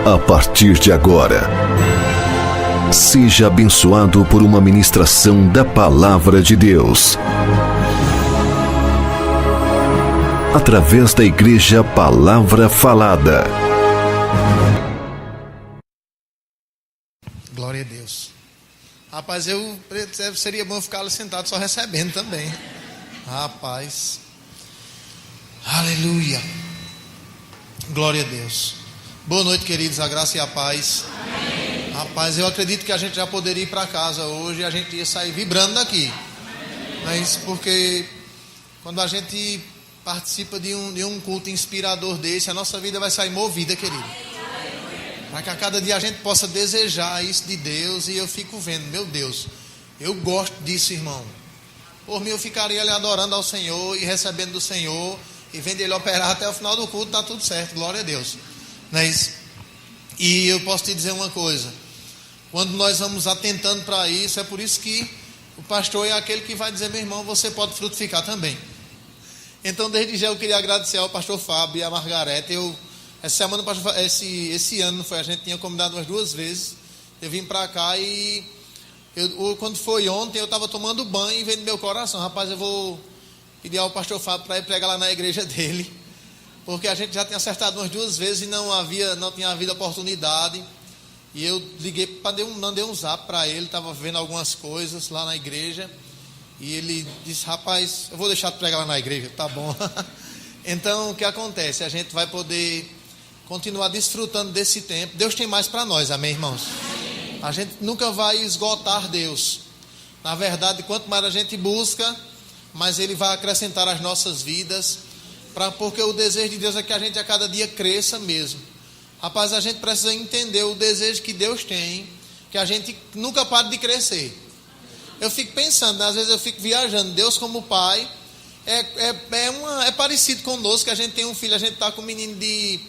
A partir de agora, seja abençoado por uma ministração da Palavra de Deus, através da Igreja Palavra Falada. Glória a Deus. Rapaz, seria bom ficar ali sentado só recebendo também. Rapaz. Aleluia. Glória a Deus. Boa noite, queridos, a graça e a paz. Amém. Rapaz, eu acredito que a gente já poderia ir para casa hoje e a gente ia sair vibrando daqui. Mas porque quando a gente participa de um culto inspirador desse, a nossa vida vai sair movida, querido. Para que a cada dia a gente possa desejar isso de Deus. E eu fico vendo, meu Deus, eu gosto disso, irmão. Por mim eu ficaria ali adorando ao Senhor e recebendo do Senhor e vendo Ele operar até o final do culto, tá tudo certo, glória a Deus. Não é isso? E eu posso te dizer uma coisa: quando nós vamos atentando para isso, é por isso que o pastor é aquele que vai dizer, meu irmão, você pode frutificar também. Então desde já eu queria agradecer ao pastor Fábio e à Margarete. Essa semana, esse ano, a gente tinha combinado umas 2 vezes. Eu vim para cá e quando foi ontem, eu estava tomando banho e vendo meu coração, rapaz, eu vou pedir ao pastor Fábio para ir pregar lá na igreja dele, porque a gente já tinha acertado umas 2 vezes e não tinha havido oportunidade. E eu liguei, mandei um zap para ele, estava vendo algumas coisas lá na igreja, e ele disse, rapaz, eu vou deixar de pregar lá na igreja, tá bom. Então o que acontece? A gente vai poder continuar desfrutando desse tempo. Deus tem mais para nós, amém, irmãos? A gente nunca vai esgotar Deus. Na verdade, quanto mais a gente busca, mais Ele vai acrescentar às nossas vidas, porque o desejo de Deus é que a gente a cada dia cresça mesmo. Rapaz, a gente precisa entender o desejo que Deus tem, que a gente nunca pare de crescer. Eu fico pensando, às vezes eu fico viajando, Deus como Pai é parecido conosco, que a gente tem um filho, a gente está com um menino de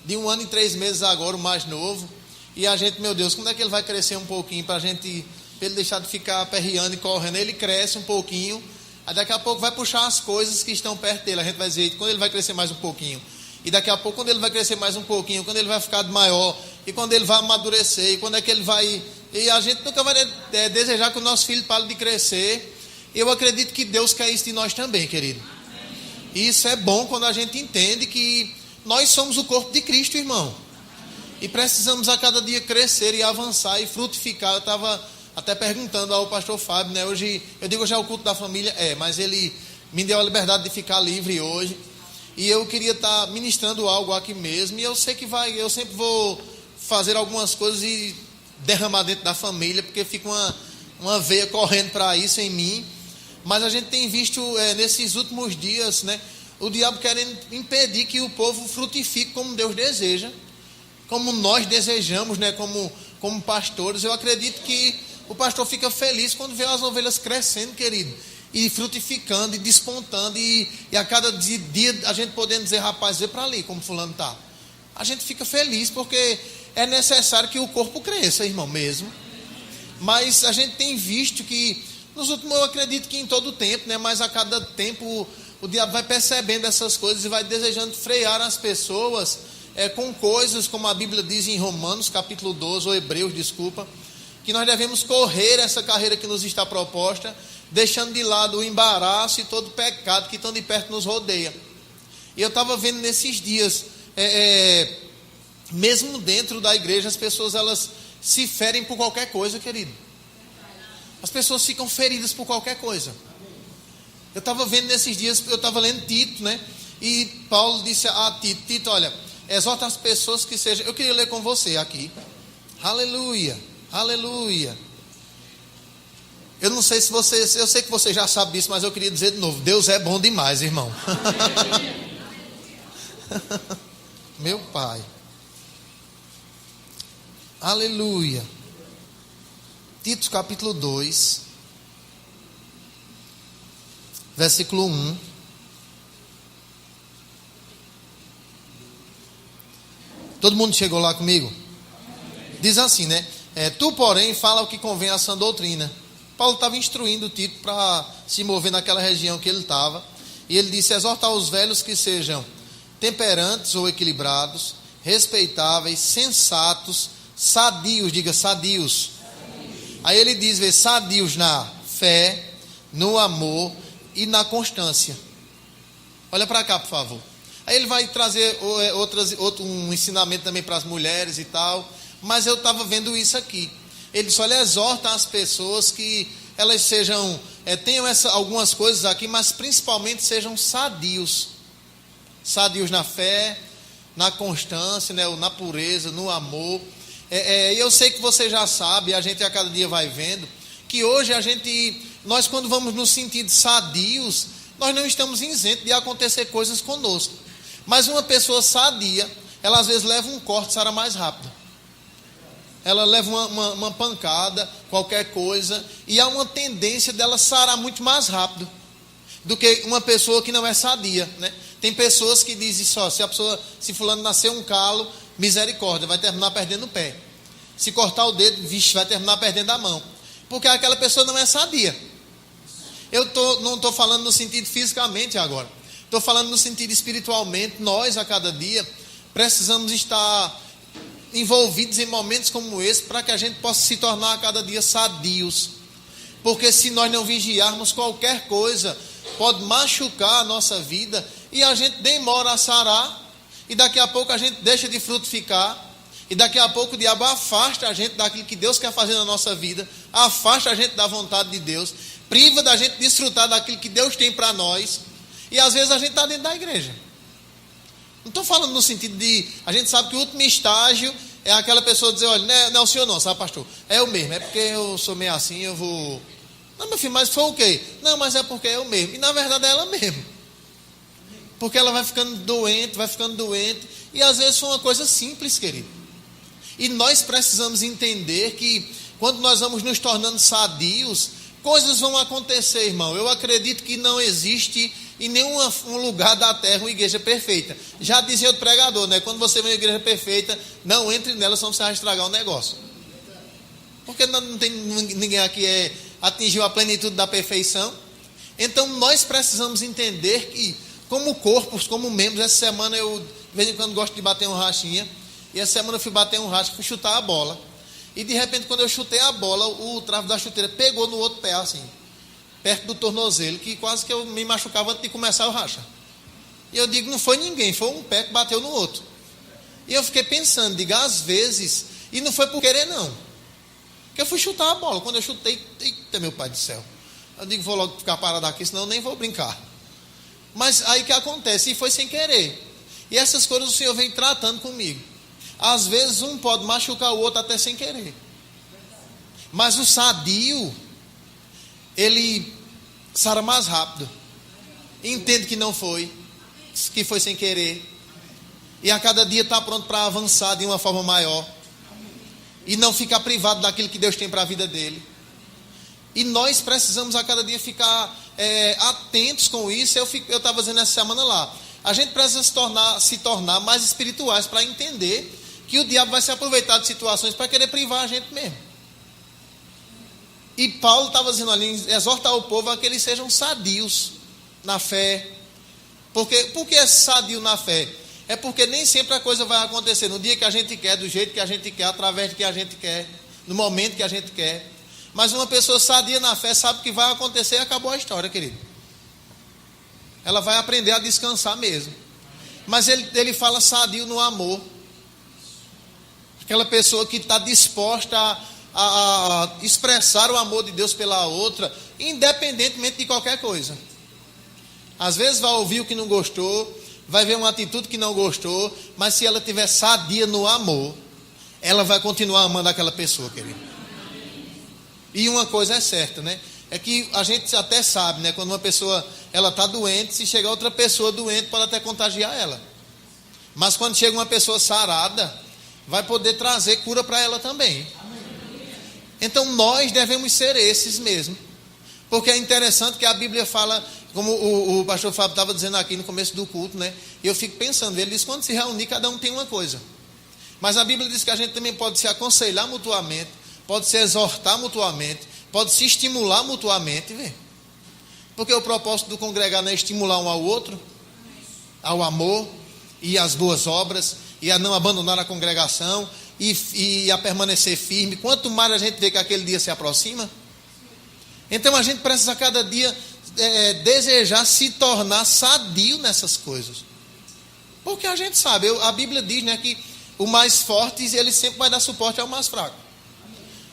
1 ano e 3 meses agora, o mais novo, e a gente, meu Deus, quando é que ele vai crescer um pouquinho, para ele deixar de ficar aperreando e correndo? Ele cresce um pouquinho, aí daqui a pouco vai puxar as coisas que estão perto dele, a gente vai dizer, quando ele vai crescer mais um pouquinho, e daqui a pouco quando ele vai crescer mais um pouquinho, quando ele vai ficar maior, e quando ele vai amadurecer, e quando é que ele vai, e a gente nunca vai desejar que o nosso filho pare de crescer. Eu acredito que Deus quer isso de nós também, querido. E isso é bom quando a gente entende que nós somos o corpo de Cristo, irmão. E precisamos a cada dia crescer e avançar e frutificar. Eu estava até perguntando ao pastor Fábio, né? Hoje, eu digo hoje é o culto da família, mas ele me deu a liberdade de ficar livre hoje. E eu queria estar ministrando algo aqui mesmo. E eu sei que eu sempre vou fazer algumas coisas e derramar dentro da família, porque fica uma veia correndo para isso em mim. Mas a gente tem visto nesses últimos dias, né, o diabo querendo impedir que o povo frutifique como Deus deseja, como nós desejamos, né, como pastores. Eu acredito que o pastor fica feliz quando vê as ovelhas crescendo, querido, e frutificando e despontando, e a cada dia a gente podendo dizer, rapaz, vê para ali como fulano está. A gente fica feliz porque é necessário que o corpo cresça, irmão, mesmo. Mas a gente tem visto que nos últimos, eu acredito que em todo o tempo, né? Mas a cada tempo o diabo vai percebendo essas coisas e vai desejando frear as pessoas com coisas, como a Bíblia diz em Romanos, capítulo 12, ou Hebreus, desculpa, que nós devemos correr essa carreira que nos está proposta, deixando de lado o embaraço e todo o pecado que tão de perto nos rodeia. E eu estava vendo nesses dias, mesmo dentro da igreja, as pessoas elas se ferem por qualquer coisa, querido. As pessoas ficam feridas por qualquer coisa. Eu estava vendo nesses dias, eu estava lendo Tito, né? E Paulo disse a Tito, Tito, olha, exorta as pessoas que sejam... Eu queria ler com você aqui. Aleluia, aleluia. Eu não sei se você... Eu sei que você já sabe disso, mas eu queria dizer de novo. Deus é bom demais, irmão. Meu Pai. Aleluia. Tito capítulo 2, versículo 1. Todo mundo chegou lá comigo? Diz assim, né? Tu, porém, fala o que convém à sã doutrina. Paulo estava instruindo Tito para se mover naquela região que ele estava. E ele disse, exortar os velhos que sejam temperantes ou equilibrados, respeitáveis, sensatos, sadios, diga sadios. Aí ele diz, sadios na fé, no amor e na constância. Olha para cá, por favor. Aí ele vai trazer um ensinamento também para as mulheres e tal, mas eu estava vendo isso aqui. Ele só exorta as pessoas que elas sejam, tenham algumas coisas aqui, mas principalmente sejam sadios. Sadios na fé, na constância, né, na pureza, no amor. Eu sei que você já sabe, a gente a cada dia vai vendo, que hoje nós quando vamos no sentido sadios, nós não estamos isentos de acontecer coisas conosco. Mas uma pessoa sadia, ela às vezes leva um corte, sara mais rápido. Ela leva uma pancada, qualquer coisa, e há uma tendência dela sarar muito mais rápido do que uma pessoa que não é sadia, né? Tem pessoas que dizem só, se fulano nascer um calo, misericórdia, vai terminar perdendo o pé. Se cortar o dedo, vixe, vai terminar perdendo a mão. Porque aquela pessoa não é sadia. Não estou falando no sentido fisicamente agora. Estou falando no sentido espiritualmente. Nós, a cada dia, precisamos estar envolvidos em momentos como esse para que a gente possa se tornar a cada dia sadios. Porque se nós não vigiarmos, qualquer coisa pode machucar a nossa vida e a gente demora a sarar e daqui a pouco a gente deixa de frutificar e daqui a pouco o diabo afasta a gente daquilo que Deus quer fazer na nossa vida, afasta a gente da vontade de Deus, priva da gente desfrutar daquilo que Deus tem para nós e às vezes a gente está dentro da igreja. Não estou falando no sentido de, a gente sabe que o último estágio é aquela pessoa dizer, olha, não é o senhor não, sabe pastor, é eu mesmo, é porque eu sou meio assim, eu vou... Não, meu filho, mas foi o quê? Não, mas é porque é eu mesmo. E na verdade é ela mesmo. Porque ela vai ficando doente, e às vezes foi uma coisa simples, querido. E nós precisamos entender que quando nós vamos nos tornando sadios, coisas vão acontecer, irmão. Eu acredito que não existe em nenhum lugar da terra uma igreja perfeita. Já dizia o pregador, né? Quando você vê uma igreja perfeita, não entre nela, senão você vai estragar o negócio. Porque não tem ninguém aqui atingiu a plenitude da perfeição. Então nós precisamos entender que como corpos, como membros, essa semana eu de vez em quando gosto de bater um rachinha, e essa semana eu fui bater um racha, fui chutar a bola, e de repente quando eu chutei a bola, o travo da chuteira pegou no outro pé assim, perto do tornozelo, que quase que eu me machucava antes de começar o racha. E eu digo, não foi ninguém, foi um pé que bateu no outro. E eu fiquei pensando, digo, às vezes, e não foi por querer não, porque eu fui chutar a bola, quando eu chutei, eita meu pai do céu, eu digo, vou logo ficar parado aqui, senão eu nem vou brincar. Mas aí que acontece, e foi sem querer, e essas coisas o Senhor vem tratando comigo. Às vezes um pode machucar o outro até sem querer, mas o sadio, ele sara mais rápido, entende que não foi, que foi sem querer, e a cada dia está pronto para avançar de uma forma maior, e não ficar privado daquilo que Deus tem para a vida dele. E nós precisamos a cada dia ficar atentos com isso. Eu estava dizendo essa semana lá, a gente precisa se tornar mais espirituais para entender que o diabo vai se aproveitar de situações para querer privar a gente mesmo. E Paulo estava dizendo ali, exortar o povo a que eles sejam sadios na fé. Por que é sadio na fé? É porque nem sempre a coisa vai acontecer no dia que a gente quer, do jeito que a gente quer, através do que a gente quer, no momento que a gente quer. Mas uma pessoa sadia na fé sabe que vai acontecer e acabou a história, querido. Ela vai aprender a descansar mesmo. Mas ele fala sadio no amor. Aquela pessoa que está disposta a expressar o amor de Deus pela outra, independentemente de qualquer coisa. Às vezes vai ouvir o que não gostou, vai ver uma atitude que não gostou, mas se ela tiver sadia no amor, ela vai continuar amando aquela pessoa, querido. E uma coisa é certa, né? É que a gente até sabe, né? Quando uma pessoa ela está doente, se chegar outra pessoa doente, pode até contagiar ela. Mas quando chega uma pessoa sarada, vai poder trazer cura para ela também. Então nós devemos ser esses mesmo. Porque é interessante que a Bíblia fala, como o pastor Fábio estava dizendo aqui no começo do culto, né? E eu fico pensando, ele diz, quando se reunir, cada um tem uma coisa. Mas a Bíblia diz que a gente também pode se aconselhar mutuamente, pode se exortar mutuamente, pode se estimular mutuamente, vê? Porque o propósito do congregar não é estimular um ao outro, ao amor. e as boas obras, e a não abandonar a congregação, e a permanecer firme. Quanto mais a gente vê que aquele dia se aproxima, então a gente precisa cada dia desejar se tornar sadio nessas coisas. Porque a gente sabe, a Bíblia diz, né, que o mais forte, ele sempre vai dar suporte ao mais fraco.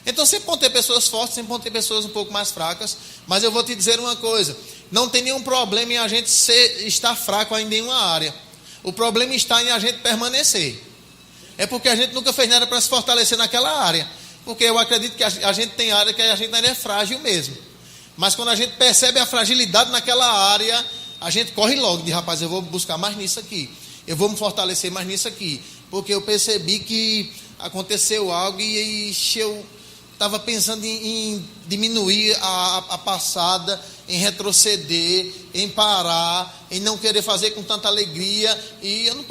Então sempre vão ter pessoas fortes, sempre vão ter pessoas um pouco mais fracas. Mas eu vou te dizer uma coisa: não tem nenhum problema em a gente estar fraco ainda em uma área. O problema está em a gente permanecer. É porque a gente nunca fez nada para se fortalecer naquela área. Porque eu acredito que a gente tem área que a gente ainda é frágil mesmo. Mas quando a gente percebe a fragilidade naquela área, a gente corre logo, diz: rapaz, eu vou buscar mais nisso aqui, eu vou me fortalecer mais nisso aqui, porque eu percebi que aconteceu algo e eu estava pensando em diminuir a passada, em retroceder, em parar, em não querer fazer com tanta alegria, e eu não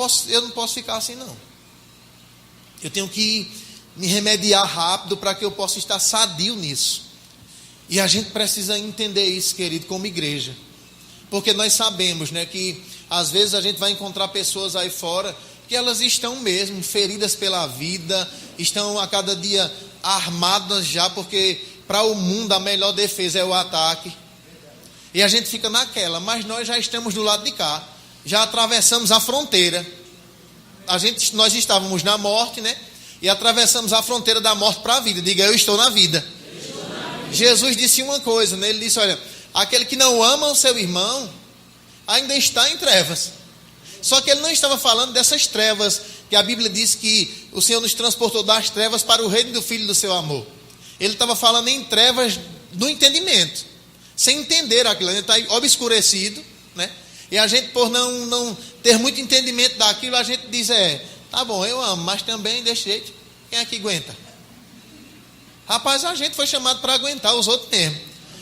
posso ficar assim, não. Eu tenho que me remediar rápido para que eu possa estar sadio nisso. E a gente precisa entender isso, querido, como igreja. Porque nós sabemos, né, que às vezes a gente vai encontrar pessoas aí fora que elas estão mesmo feridas pela vida, estão a cada dia armadas já, porque para o mundo a melhor defesa é o ataque. E a gente fica naquela, mas nós já estamos do lado de cá, já atravessamos a fronteira. Nós estávamos na morte, né? E atravessamos a fronteira da morte para a vida. Diga: eu estou na vida. Jesus disse uma coisa, né? Ele disse: olha, aquele que não ama o seu irmão ainda está em trevas. Só que ele não estava falando dessas trevas que a Bíblia diz que o Senhor nos transportou das trevas para o reino do Filho do seu amor. Ele estava falando em trevas do entendimento, sem entender aquilo. Ele está obscurecido, né? E a gente, por não ter muito entendimento daquilo, a gente diz: tá bom, eu amo, mas também desse jeito, quem é que aguenta? Rapaz, a gente foi chamado para aguentar os outros mesmo.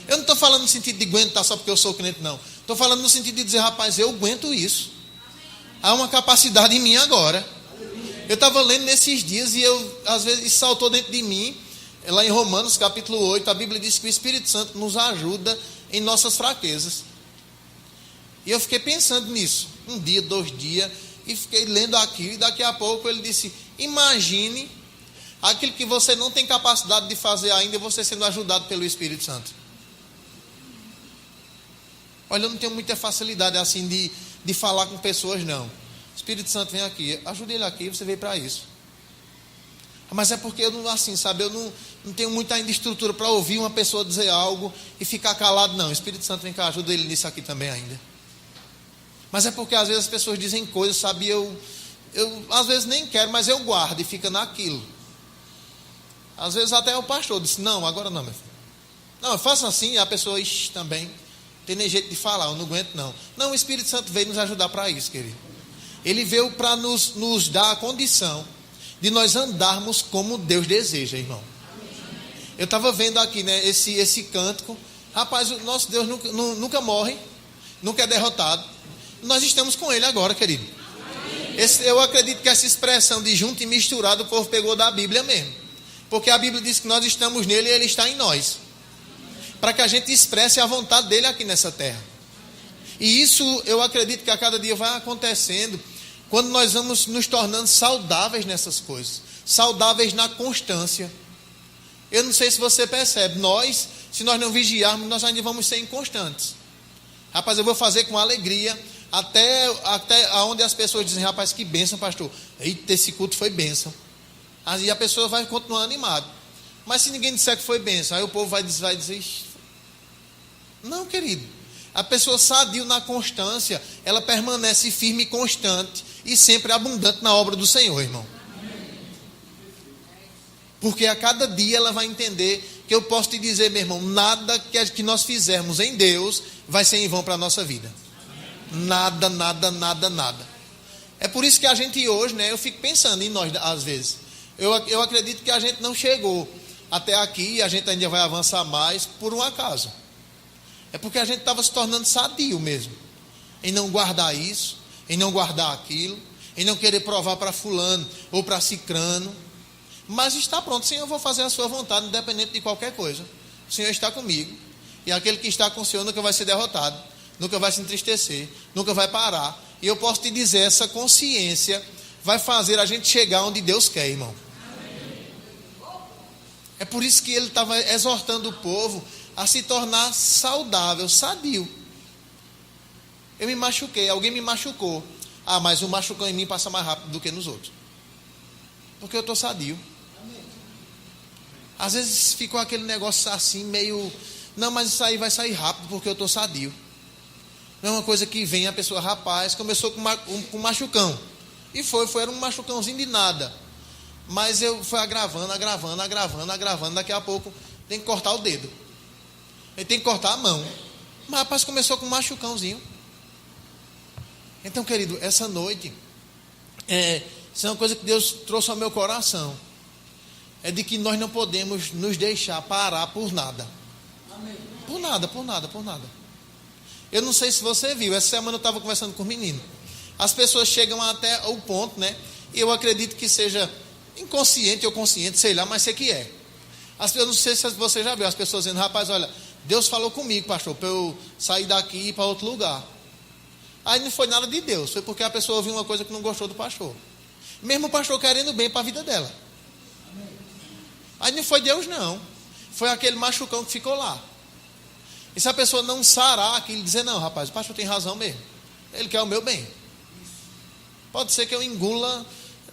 Eu não estou falando no sentido de aguentar só porque eu sou crente, não. Estou falando no sentido de dizer: rapaz, eu aguento isso. Há uma capacidade em mim agora. Eu estava lendo nesses dias e às vezes isso saltou dentro de mim. Lá em Romanos capítulo 8, a Bíblia diz que o Espírito Santo nos ajuda em nossas fraquezas. E eu fiquei pensando nisso, um dia, 2 dias, e fiquei lendo aquilo, e daqui a pouco ele disse: imagine aquilo que você não tem capacidade de fazer ainda, você sendo ajudado pelo Espírito Santo. Olha, eu não tenho muita facilidade assim de falar com pessoas, não. O Espírito Santo vem aqui, ajuda ele aqui, você veio para isso. Mas é porque eu não, assim, sabe, eu não tenho muita ainda estrutura para ouvir uma pessoa dizer algo e ficar calado, não. O Espírito Santo vem cá, ajuda ele nisso aqui também ainda. Mas é porque às vezes as pessoas dizem coisas, sabe, eu às vezes nem quero, mas eu guardo e fica naquilo. Às vezes até o pastor disse: não, agora não, meu filho. Não, eu faço assim, e a pessoa também tem nem jeito de falar, eu não aguento não. Não, o Espírito Santo veio nos ajudar para isso, querido. Ele veio para nos dar a condição de nós andarmos como Deus deseja, irmão. Eu estava vendo aqui, né, esse cântico. Rapaz, o nosso Deus nunca morre, nunca é derrotado. Nós estamos com Ele agora, querido. Eu acredito que essa expressão de junto e misturado o povo pegou da Bíblia mesmo. Porque a Bíblia diz que nós estamos nele e Ele está em nós. Para que a gente expresse a vontade dEle aqui nessa terra. E isso eu acredito que a cada dia vai acontecendo quando nós vamos nos tornando saudáveis nessas coisas. Saudáveis na constância. Eu não sei se você percebe, se nós não vigiarmos, nós ainda vamos ser inconstantes. Rapaz, eu vou fazer com alegria, até onde as pessoas dizem: rapaz, que bênção, pastor. Eita, esse culto foi bênção. Aí a pessoa vai continuar animada. Mas se ninguém disser que foi bênção, aí o povo vai dizer: não, querido. A pessoa sadio na constância, ela permanece firme e constante e sempre abundante na obra do Senhor, irmão. Porque a cada dia ela vai entender que eu posso te dizer, meu irmão, nada que nós fizermos em Deus vai ser em vão para a nossa vida. Nada, nada, nada, nada. É por isso que a gente hoje, né, eu fico pensando em nós às vezes. Eu acredito que a gente não chegou até aqui e a gente ainda vai avançar mais por um acaso. É porque a gente estava se tornando sadio mesmo. Em não guardar isso, em não guardar aquilo, em não querer provar para fulano ou para cicrano. Mas está pronto, Senhor, eu vou fazer a sua vontade, independente de qualquer coisa. O Senhor está comigo. E aquele que está com o Senhor nunca vai ser derrotado, nunca vai se entristecer, nunca vai parar. E eu posso te dizer, essa consciência vai fazer a gente chegar onde Deus quer, irmão. É por isso que ele estava exortando o povo a se tornar saudável, sadio. Eu me machuquei, alguém me machucou. Ah, mas o machucão em mim passa mais rápido do que nos outros. Porque eu estou sadio. Às vezes ficou aquele negócio assim, meio... Não, mas isso aí vai sair rápido porque eu estou sadio. Não é uma coisa que vem a pessoa, rapaz, começou com machucão. E era um machucãozinho de nada. Mas eu fui agravando. Daqui a pouco tem que cortar o dedo. Ele tem que cortar a mão. Mas rapaz, começou com um machucãozinho. Então, querido, essa noite, isso é uma coisa que Deus trouxe ao meu coração. É de que nós não podemos nos deixar parar por nada. Por nada. Eu não sei se você viu, essa semana eu estava conversando com o menino. As pessoas chegam até o ponto, né? E eu acredito que seja inconsciente ou consciente, sei lá, mas sei que é. Eu não sei se você já viu as pessoas dizendo, rapaz, olha, Deus falou comigo, pastor, para eu sair daqui e ir para outro lugar. Aí não foi nada de Deus, foi porque a pessoa ouviu uma coisa que não gostou do pastor. Mesmo o pastor querendo bem para a vida dela. Aí não foi Deus não, foi aquele machucão que ficou lá. E se a pessoa não sarar aquilo e dizer, não rapaz, o pastor tem razão mesmo, ele quer o meu bem. Pode ser que eu engula,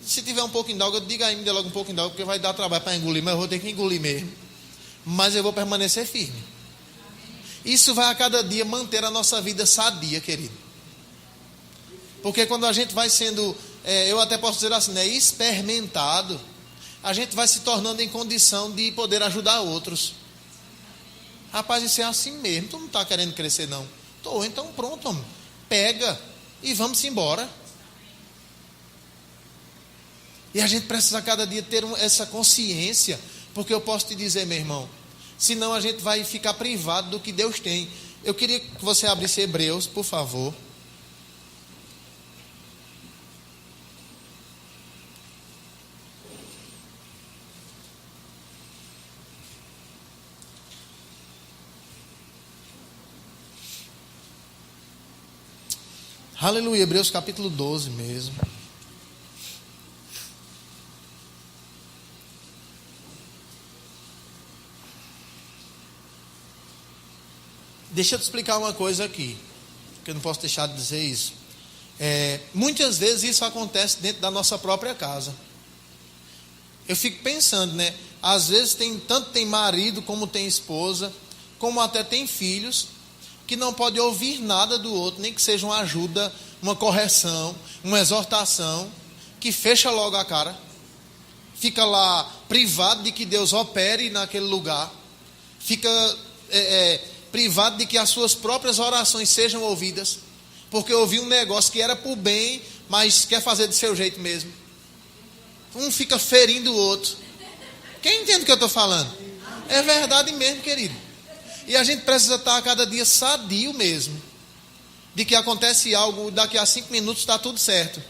se tiver um pouquinho d'água, diga aí, me dê logo um pouquinho d'água, porque vai dar trabalho para engolir, mas eu vou ter que engolir mesmo. Mas eu vou permanecer firme. Isso vai a cada dia manter a nossa vida sadia, querido. Porque quando a gente vai sendo, eu até posso dizer assim, né, experimentado, a gente vai se tornando em condição de poder ajudar outros. Rapaz, isso é assim mesmo, tu não está querendo crescer não. Estou, então pronto, homem. Pega e vamos embora. E a gente precisa a cada dia ter essa consciência, porque eu posso te dizer, meu irmão, senão a gente vai ficar privado do que Deus tem. Eu queria que você abrisse Hebreus, por favor. Aleluia, Hebreus capítulo 12 mesmo. Deixa eu te explicar uma coisa aqui, que eu não posso deixar de dizer isso. Muitas vezes isso acontece dentro da nossa própria casa. Eu fico pensando, né? Às vezes tanto tem marido como tem esposa, como até tem filhos, que não pode ouvir nada do outro, nem que seja uma ajuda, uma correção, uma exortação, que fecha logo a cara, fica lá privado de que Deus opere naquele lugar, fica privado de que as suas próprias orações sejam ouvidas, porque ouviu um negócio que era por bem, mas quer fazer do seu jeito mesmo. Um fica ferindo o outro. Quem entende o que eu estou falando? É verdade mesmo, querido. E a gente precisa estar a cada dia sadio mesmo, de que acontece algo, daqui a 5 minutos está tudo certo.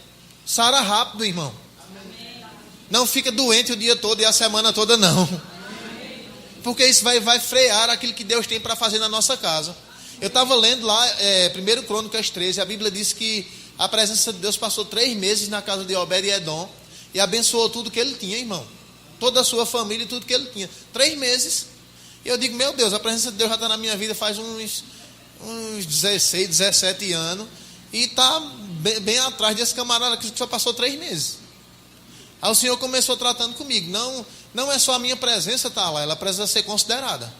Sara rápido, irmão. Não fica doente o dia todo e a semana toda não. Porque isso vai frear aquilo que Deus tem para fazer na nossa casa. Eu estava lendo lá, 1 Crônicas 13, a Bíblia diz que a presença de Deus passou 3 meses na casa de Obed-Edom e abençoou tudo que ele tinha, irmão. Toda a sua família e tudo que ele tinha. 3 meses. E eu digo, meu Deus, a presença de Deus já está na minha vida faz uns 16, 17 anos. E está bem atrás desse camarada que só passou 3 meses. Aí o Senhor começou tratando comigo. Não é só a minha presença estar lá, ela precisa ser considerada.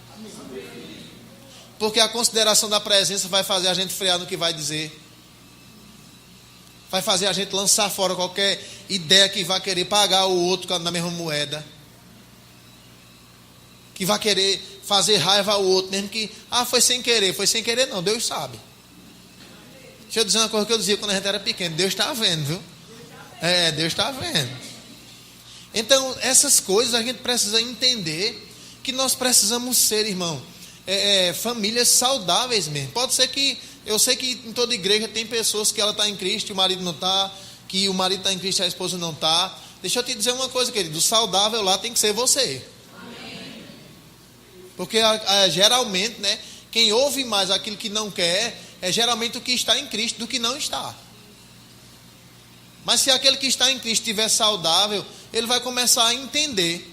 Porque a consideração da presença vai fazer a gente frear no que vai dizer. Vai fazer a gente lançar fora qualquer ideia que vai querer pagar o outro na mesma moeda. Que vai querer fazer raiva ao outro, mesmo que, foi sem querer não, Deus sabe. Deixa eu dizer uma coisa que eu dizia quando a gente era pequeno, Deus está vendo, viu? Deus está vendo. Então, essas coisas a gente precisa entender, que nós precisamos ser, irmão, famílias saudáveis mesmo. Pode ser que, eu sei que em toda igreja tem pessoas que ela está em Cristo e o marido não está, que o marido está em Cristo e a esposa não está. Deixa eu te dizer uma coisa, querido, o saudável lá tem que ser você. Porque geralmente, né, quem ouve mais aquilo que não quer é geralmente o que está em Cristo do que não está. Mas se aquele que está em Cristo estiver saudável, ele vai começar a entender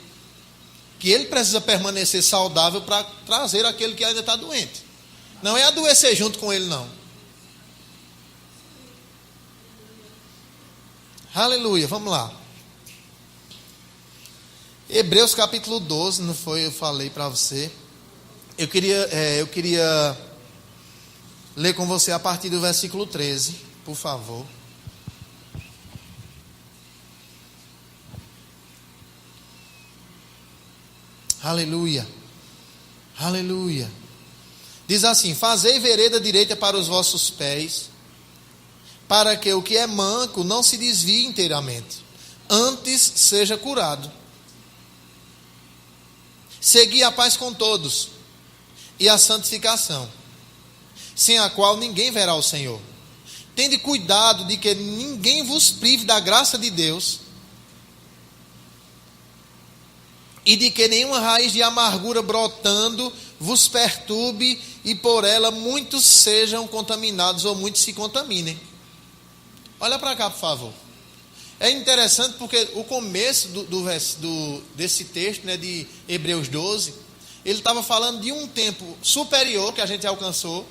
que ele precisa permanecer saudável para trazer aquele que ainda está doente. Não é adoecer junto com ele, não. Aleluia, vamos lá. Hebreus capítulo 12, não foi? Eu falei para você. Eu queria ler com você a partir do versículo 13, por favor. Aleluia, aleluia. Diz assim: fazei vereda direita para os vossos pés, para que o que é manco não se desvie inteiramente, antes seja curado. Segui a paz com todos e a santificação, sem a qual ninguém verá o Senhor. Tende cuidado de que ninguém vos prive da graça de Deus, e de que nenhuma raiz de amargura brotando vos perturbe, e por ela muitos sejam contaminados, ou muitos se contaminem. Olha para cá, por favor. É interessante porque o começo desse texto, né, de Hebreus 12, ele estava falando de um tempo superior que a gente alcançou,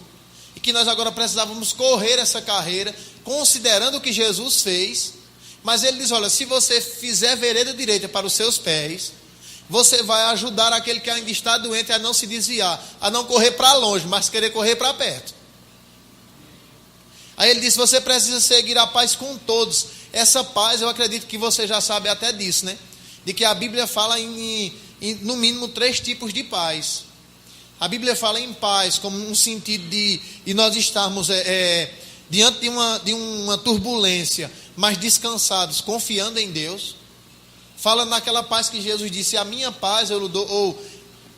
e que nós agora precisávamos correr essa carreira, considerando o que Jesus fez. Mas ele diz: olha, se você fizer vereda direita para os seus pés, você vai ajudar aquele que ainda está doente a não se desviar, a não correr para longe, mas querer correr para perto. Aí ele disse: você precisa seguir a paz com todos. Essa paz, eu acredito que você já sabe até disso, né? De que a Bíblia fala em no mínimo 3 tipos de paz. A Bíblia fala em paz como um sentido de nós estarmos diante de uma turbulência, mas descansados, confiando em Deus. Fala naquela paz que Jesus disse: a minha paz eu lhe dou, ou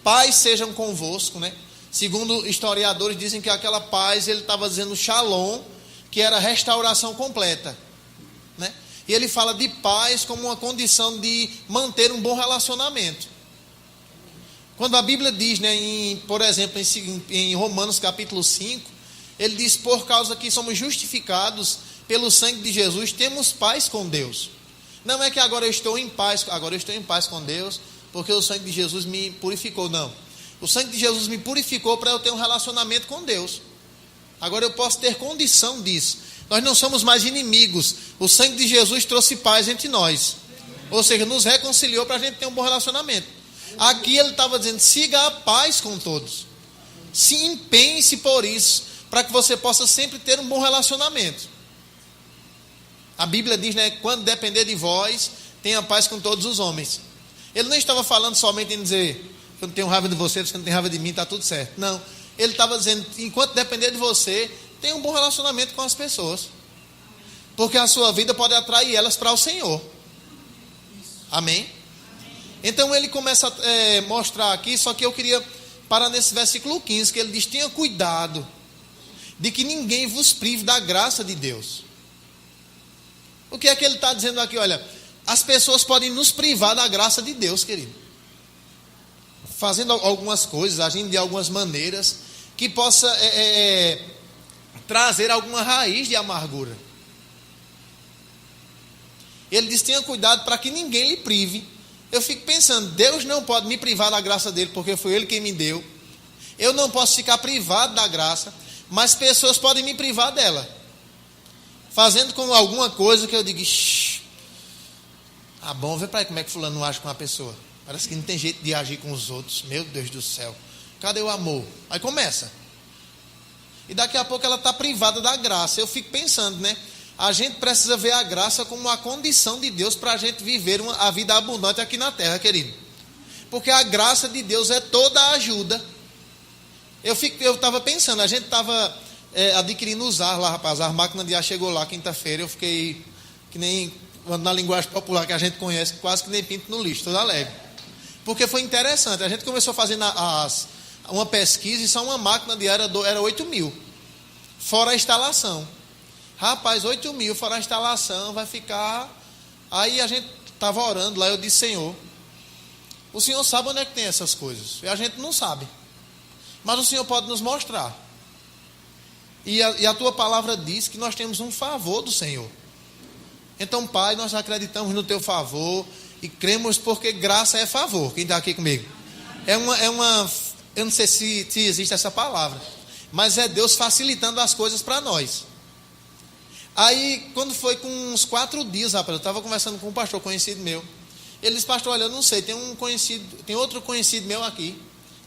paz sejam convosco, né? Segundo historiadores dizem que aquela paz, ele estava dizendo shalom, que era restauração completa, né? E ele fala de paz como uma condição de manter um bom relacionamento. Quando a Bíblia diz, né, por exemplo, em Romanos capítulo 5, ele diz: por causa que somos justificados pelo sangue de Jesus, temos paz com Deus. Não é que agora eu estou em paz com Deus, porque o sangue de Jesus me purificou, não. O sangue de Jesus me purificou para eu ter um relacionamento com Deus. Agora eu posso ter condição disso. Nós não somos mais inimigos. O sangue de Jesus trouxe paz entre nós. Ou seja, nos reconciliou para a gente ter um bom relacionamento. Aqui ele estava dizendo: siga a paz com todos. Se empenhe-se por isso, para que você possa sempre ter um bom relacionamento. A Bíblia diz, né, quando depender de vós, tenha paz com todos os homens. Ele não estava falando somente em dizer: eu não tenho raiva de você, você não tem raiva de mim, está tudo certo. Não, ele estava dizendo: enquanto depender de você, tenha um bom relacionamento com as pessoas, porque a sua vida pode atrair elas para o Senhor. Amém? Então ele começa a mostrar aqui, só que eu queria parar nesse versículo 15, que ele diz: tenha cuidado de que ninguém vos prive da graça de Deus. O que é que ele está dizendo aqui? Olha, as pessoas podem nos privar da graça de Deus, querido, fazendo algumas coisas, agindo de algumas maneiras que possa trazer alguma raiz de amargura. Ele diz: tenha cuidado para que ninguém lhe prive. Eu fico pensando: Deus não pode me privar da graça dele, porque foi ele quem me deu. Eu não posso ficar privado da graça, mas pessoas podem me privar dela, fazendo com alguma coisa que eu digo: bom, vê para aí como é que fulano não age com uma pessoa. Parece que não tem jeito de agir com os outros. Meu Deus do céu, cadê o amor? Aí começa. E daqui a pouco ela está privada da graça. Eu fico pensando, né? A gente precisa ver a graça como uma condição de Deus para a gente viver a vida abundante aqui na terra, querido. Porque a graça de Deus é toda a ajuda. Eu estava pensando, a gente estava adquirindo os ar lá, rapaz. A máquina de ar chegou lá quinta-feira. Eu fiquei que nem, na linguagem popular que a gente conhece, quase que nem pinto no lixo, toda alegre. Porque foi interessante. A gente começou fazendo uma pesquisa e só uma máquina de ar era 8 mil. Fora a instalação. Rapaz, 8 mil fora a instalação, vai ficar... Aí a gente estava orando lá, eu disse: Senhor, o Senhor sabe onde é que tem essas coisas. E a gente não sabe. Mas o Senhor pode nos mostrar. E a tua palavra diz que nós temos um favor do Senhor. Então, Pai, nós acreditamos no Teu favor e cremos porque graça é favor. Quem está aqui comigo? Eu não sei se existe essa palavra, mas é Deus facilitando as coisas para nós. Aí, quando foi com uns 4 dias, rapaz, eu estava conversando com um pastor conhecido meu. Ele disse: pastor, olha, eu não sei, tem outro conhecido meu aqui,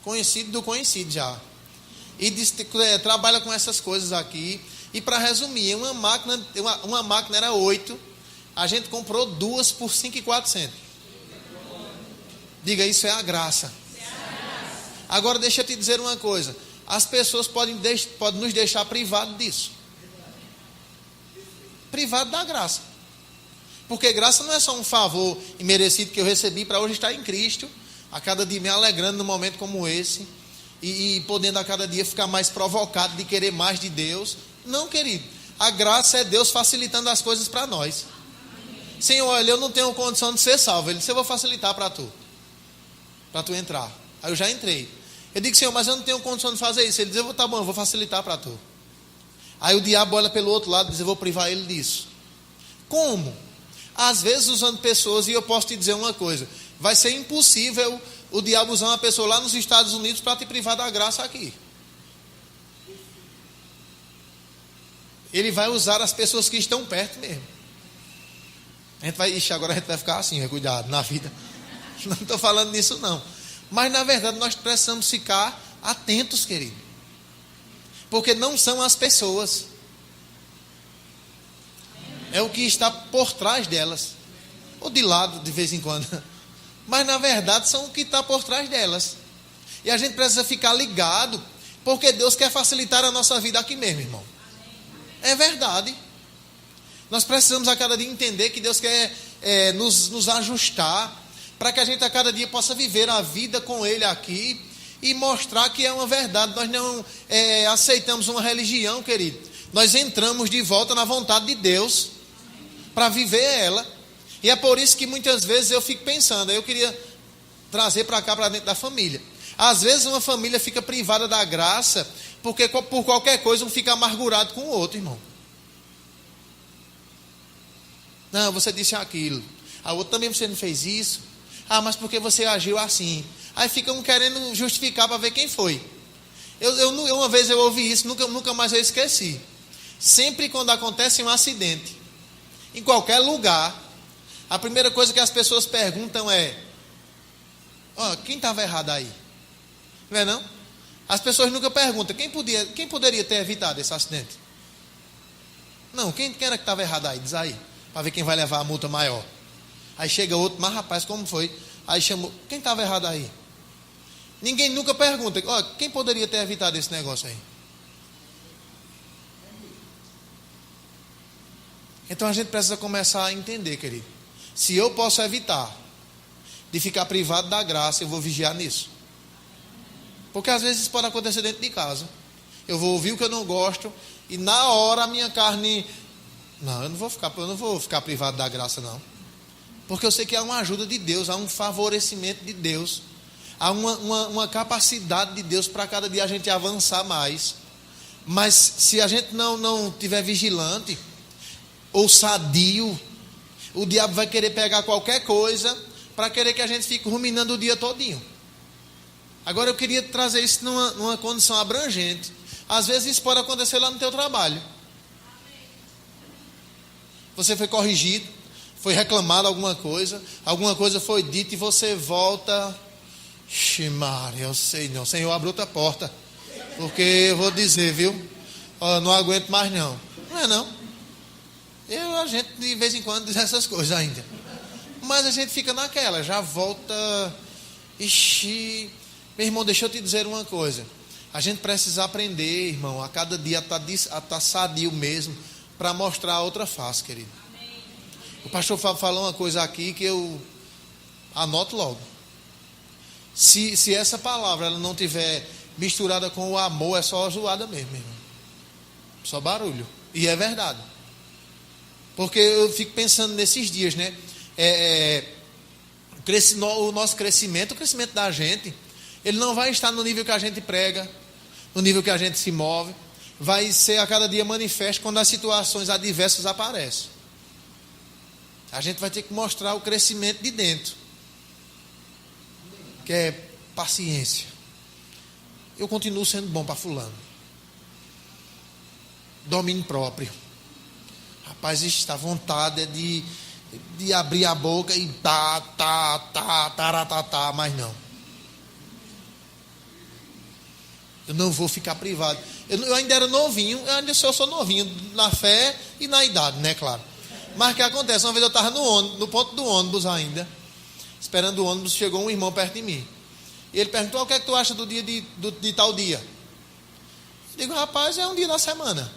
conhecido do conhecido já. E disse que trabalha com essas coisas aqui. E para resumir, uma máquina era 8, a gente comprou 2 por 5.400. Diga, isso é a graça. Agora deixa eu te dizer uma coisa: as pessoas podem nos deixar privados disso. Privado da graça. Porque graça não é só um favor imerecido que eu recebi para hoje estar em Cristo, a cada dia me alegrando num momento como esse, e podendo a cada dia ficar mais provocado de querer mais de Deus. Não, querido. A graça é Deus facilitando as coisas para nós. Senhor, olha, eu não tenho condição de ser salvo. Ele disse: eu vou facilitar para tu entrar. Aí eu já entrei. Eu digo: Senhor, mas eu não tenho condição de fazer isso. Ele diz: tá bom, eu vou facilitar para tu. Aí o diabo olha pelo outro lado e diz: eu vou privar ele disso. Como? Às vezes usando pessoas, e eu posso te dizer uma coisa: vai ser impossível o diabo usar uma pessoa lá nos Estados Unidos para te privar da graça aqui. Ele vai usar as pessoas que estão perto mesmo. Agora a gente vai ficar assim, cuidado na vida. Não estou falando nisso não. Mas na verdade nós precisamos ficar atentos, querido. Porque não são as pessoas, é o que está por trás delas, ou de lado de vez em quando, mas na verdade são o que está por trás delas. E a gente precisa ficar ligado, porque Deus quer facilitar a nossa vida aqui mesmo, irmão. É verdade. Nós precisamos a cada dia entender que Deus quer nos ajustar, para que a gente a cada dia possa viver a vida com Ele aqui e mostrar que é uma verdade. Nós não aceitamos uma religião, querido. Nós entramos de volta na vontade de Deus para viver ela. E é por isso que muitas vezes eu fico pensando, eu queria trazer para cá, para dentro da família. Às vezes uma família fica privada da graça porque por qualquer coisa um fica amargurado com o outro, irmão. Não, você disse aquilo. A outra também, você não fez isso. Ah, mas porque você agiu assim? Aí ficam querendo justificar para ver quem foi. Uma vez eu ouvi isso, nunca mais eu esqueci. Sempre quando acontece um acidente, em qualquer lugar, a primeira coisa que as pessoas perguntam é: quem estava errado aí? Não é não? As pessoas nunca perguntam quem poderia ter evitado esse acidente. Não, quem era que estava errado aí? Diz aí, para ver quem vai levar a multa maior. Aí chega outro: mas rapaz, como foi? Aí chamou: quem estava errado aí? Ninguém nunca pergunta: quem poderia ter evitado esse negócio aí? Então a gente precisa começar a entender, querido. Se eu posso evitar de ficar privado da graça, eu vou vigiar nisso. Porque às vezes isso pode acontecer dentro de casa. Eu vou ouvir o que eu não gosto e na hora a minha carne... Não, eu não vou ficar privado da graça, não. Porque eu sei que há uma ajuda de Deus, há um favorecimento de Deus, há uma capacidade de Deus para cada dia a gente avançar mais. Mas se a gente não tiver vigilante ou sadio, o diabo vai querer pegar qualquer coisa para querer que a gente fique ruminando o dia todinho. Agora eu queria trazer isso numa condição abrangente. Às vezes isso pode acontecer lá no teu trabalho. Você foi corrigido, foi reclamado alguma coisa foi dita e você volta: Maria, eu sei não, Senhor, abre outra porta, porque eu vou dizer, viu, não aguento mais não. Não é não? A gente de vez em quando diz essas coisas ainda, mas a gente fica naquela, já volta. Meu irmão, deixa eu te dizer uma coisa: a gente precisa aprender, irmão, a cada dia a tá sadio mesmo, para mostrar a outra face, querido. O pastor Fábio falou uma coisa aqui que eu anoto logo. Se essa palavra ela não tiver misturada com o amor, é só zoada mesmo, irmão. Só barulho. E é verdade. Porque eu fico pensando nesses dias, né? O nosso crescimento, o crescimento da gente, ele não vai estar no nível que a gente prega, no nível que a gente se move. Vai ser a cada dia manifesto quando as situações adversas aparecem. A gente vai ter que mostrar o crescimento de dentro, que é paciência. Eu continuo sendo bom para fulano. Domínio próprio. Rapaz, esta vontade é de abrir a boca e taratata, mas não. Eu não vou ficar privado. Eu ainda era novinho, eu sou novinho na fé e na idade, né, claro. Mas o que acontece? Uma vez eu estava no ponto do ônibus ainda, esperando o ônibus, chegou um irmão perto de mim. E ele perguntou: o que é que tu acha do dia de tal dia? Eu digo: rapaz, é um dia da semana.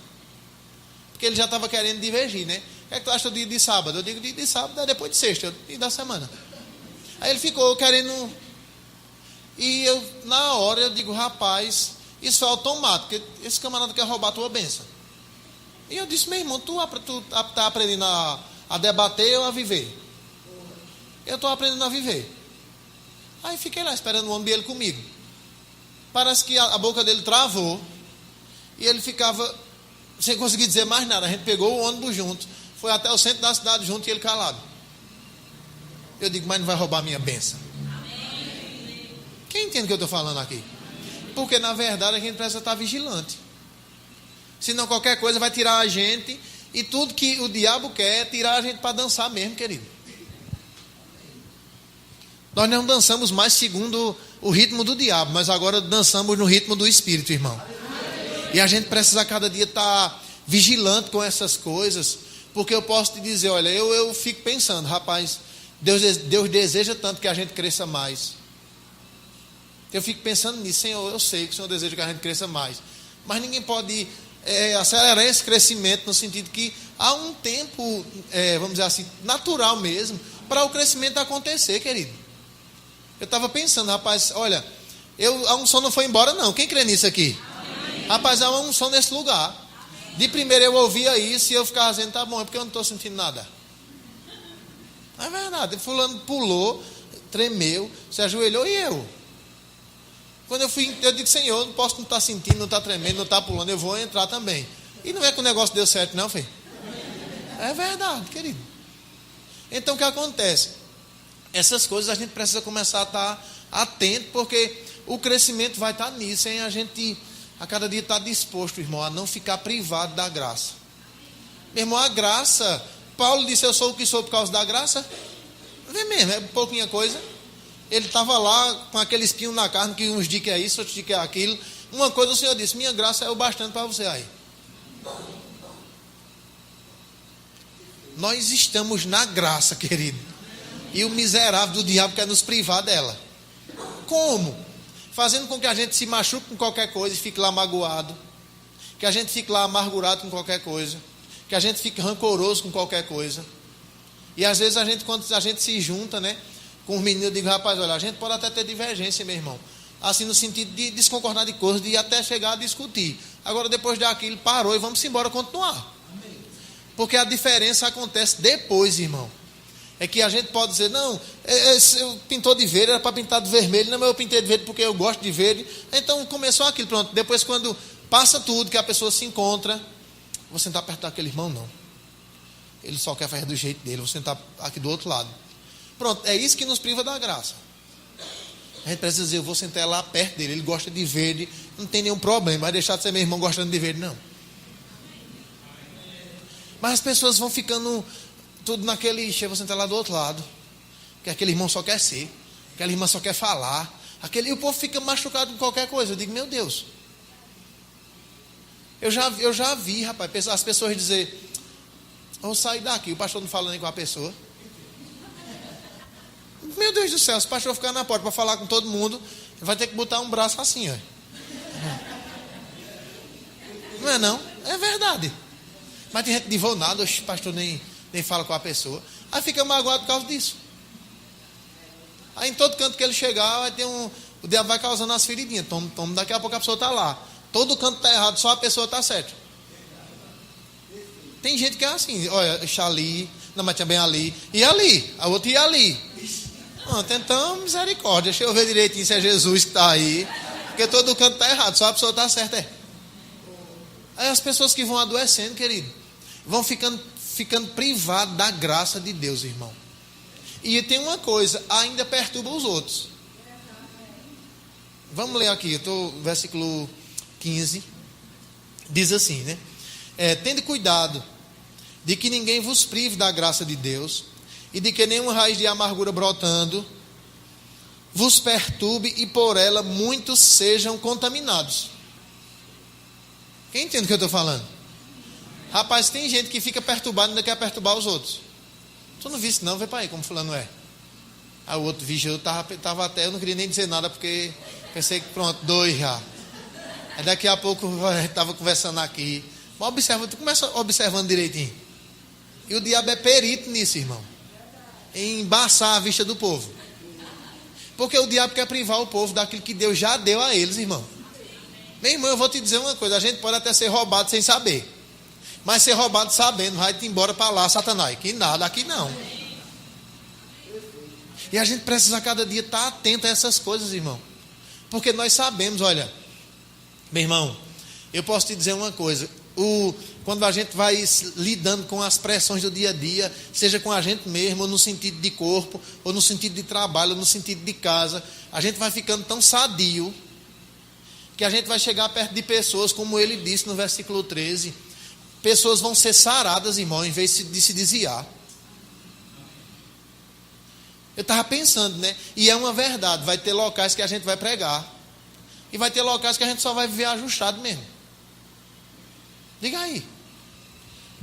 Porque ele já estava querendo divergir, né? O que é que tu acha do dia de sábado? Eu digo: dia de sábado é depois de sexta, dia da semana. Aí ele ficou querendo. E eu, na hora, eu digo: rapaz, isso é automático, porque esse camarada quer roubar a tua bênção. E eu disse: meu irmão, tu está aprendendo a debater ou a viver? Eu estou aprendendo a viver. Aí fiquei lá esperando o ônibus e ele comigo. Parece que a boca dele travou e ele ficava sem conseguir dizer mais nada. A gente pegou o ônibus junto, foi até o centro da cidade junto e ele calado. Eu digo: mas não vai roubar a minha bênção? Quem entende o que eu estou falando aqui? Porque na verdade a gente precisa estar vigilante. Senão qualquer coisa vai tirar a gente. E tudo que o diabo quer é tirar a gente para dançar mesmo, querido. Nós não dançamos mais segundo o ritmo do diabo, mas agora dançamos no ritmo do Espírito, irmão. E a gente precisa cada dia estar vigilante com essas coisas. Porque eu posso te dizer, olha, eu fico pensando: rapaz, Deus deseja tanto que a gente cresça mais. Eu fico pensando nisso: Senhor, eu sei que o Senhor deseja que a gente cresça mais. Mas ninguém pode acelerar esse crescimento no sentido que há um tempo, vamos dizer assim, natural mesmo, para o crescimento acontecer, querido. Eu estava pensando: rapaz, olha, a unção não foi embora não. Quem crê nisso aqui? Amém. Rapaz, há uma unção nesse lugar. Amém. De primeiro eu ouvia isso e eu ficava dizendo: tá bom, é porque eu não estou sentindo nada. É verdade. Fulano pulou, tremeu, se ajoelhou e eu. Quando eu fui, eu digo: Senhor, eu não posso não estar sentindo, não estar tremendo, não estar pulando, eu vou entrar também. E não é que o negócio deu certo não, filho. É verdade, querido. Então o que acontece? Essas coisas a gente precisa começar a estar atento, porque o crescimento vai estar nisso, hein? A gente a cada dia está disposto, irmão, a não ficar privado da graça. Meu irmão, a graça, Paulo disse: eu sou o que sou por causa da graça. Vê mesmo, é pouquinha coisa. Ele estava lá com aquele espinho na carne, que uns dizem que é isso, outros dizem que é aquilo. Uma coisa o Senhor disse: minha graça é o bastante para você aí. Nós estamos na graça, querido. E o miserável do diabo quer nos privar dela. Como? Fazendo com que a gente se machuque com qualquer coisa e fique lá magoado. Que a gente fique lá amargurado com qualquer coisa. Que a gente fique rancoroso com qualquer coisa. E às vezes quando a gente se junta, né, com os meninos, eu digo: rapaz, olha, a gente pode até ter divergência, meu irmão. Assim, no sentido de desconcordar de coisas, de até chegar a discutir. Agora, depois daquilo, parou e vamos embora continuar. Porque a diferença acontece depois, irmão. É que a gente pode dizer: não, eu pintou de verde, era para pintar de vermelho. Não, mas eu pintei de verde porque eu gosto de verde. Então começou aquilo, pronto. Depois, quando passa tudo, que a pessoa se encontra, vou sentar perto daquele irmão, não. Ele só quer fazer do jeito dele, vou sentar aqui do outro lado. Pronto, é isso que nos priva da graça. A gente precisa dizer: eu vou sentar lá perto dele, ele gosta de verde, não tem nenhum problema, vai deixar de ser meu irmão gostando de verde, não. Mas as pessoas vão ficando tudo naquele: eu vou sentar lá do outro lado, que aquele irmão só quer ser, aquela irmã só quer falar, e o povo fica machucado com qualquer coisa. Eu digo: meu Deus, eu já vi, rapaz, as pessoas dizer: vou sair daqui, o pastor não fala nem com a pessoa. Meu Deus do céu, se o pastor ficar na porta para falar com todo mundo, vai ter que botar um braço assim, ó. Não é não? É verdade. Mas tem gente que diz: vou nada, o pastor nem fala com a pessoa. Aí fica magoado por causa disso. Aí em todo canto que ele chegar, vai ter o diabo vai causando as feridinhas. Toma, daqui a pouco a pessoa está lá. Todo canto está errado, só a pessoa está certa. Tem gente que é assim: olha, deixa ali, não, mas também ali, e ali, a outra ia ali. Então, misericórdia, deixa eu ver direitinho se é Jesus que está aí, porque todo canto está errado, só a pessoa está certa. Aí as pessoas que vão adoecendo, querido, vão ficando ficando privado da graça de Deus, irmão. E tem uma coisa, ainda perturba os outros. Vamos ler aqui, versículo 15, diz assim, né? Tende cuidado de que ninguém vos prive da graça de Deus, e de que nenhuma raiz de amargura brotando vos perturbe, e por ela muitos sejam contaminados. Quem entende o que eu estou falando? Rapaz, tem gente que fica perturbado e ainda quer perturbar os outros. Tu não viste não? Vê para aí como fulano é. Aí o outro, vixe, eu tava até, eu não queria nem dizer nada, porque pensei que pronto, 2 já. Aí daqui a pouco a gente estava conversando aqui. Mas observa, tu começa observando direitinho. E o diabo é perito nisso, irmão. Em embaçar a vista do povo. Porque o diabo quer privar o povo daquilo que Deus já deu a eles, irmão. Meu irmão, eu vou te dizer uma coisa. A gente pode até ser roubado sem saber. Mas ser roubado sabendo, vai-te embora para lá, Satanás. Que nada, aqui não. E a gente precisa cada dia estar atento a essas coisas, irmão. Porque nós sabemos, olha, meu irmão, eu posso te dizer uma coisa. Quando a gente vai lidando com as pressões do dia a dia, seja com a gente mesmo, ou no sentido de corpo, ou no sentido de trabalho, ou no sentido de casa, a gente vai ficando tão sadio, que a gente vai chegar perto de pessoas, como ele disse no versículo 13, pessoas vão ser saradas, irmão, em vez de se desviar. Eu estava pensando, né? E é uma verdade, vai ter locais que a gente vai pregar, e vai ter locais que a gente só vai viver ajustado mesmo. Diga aí.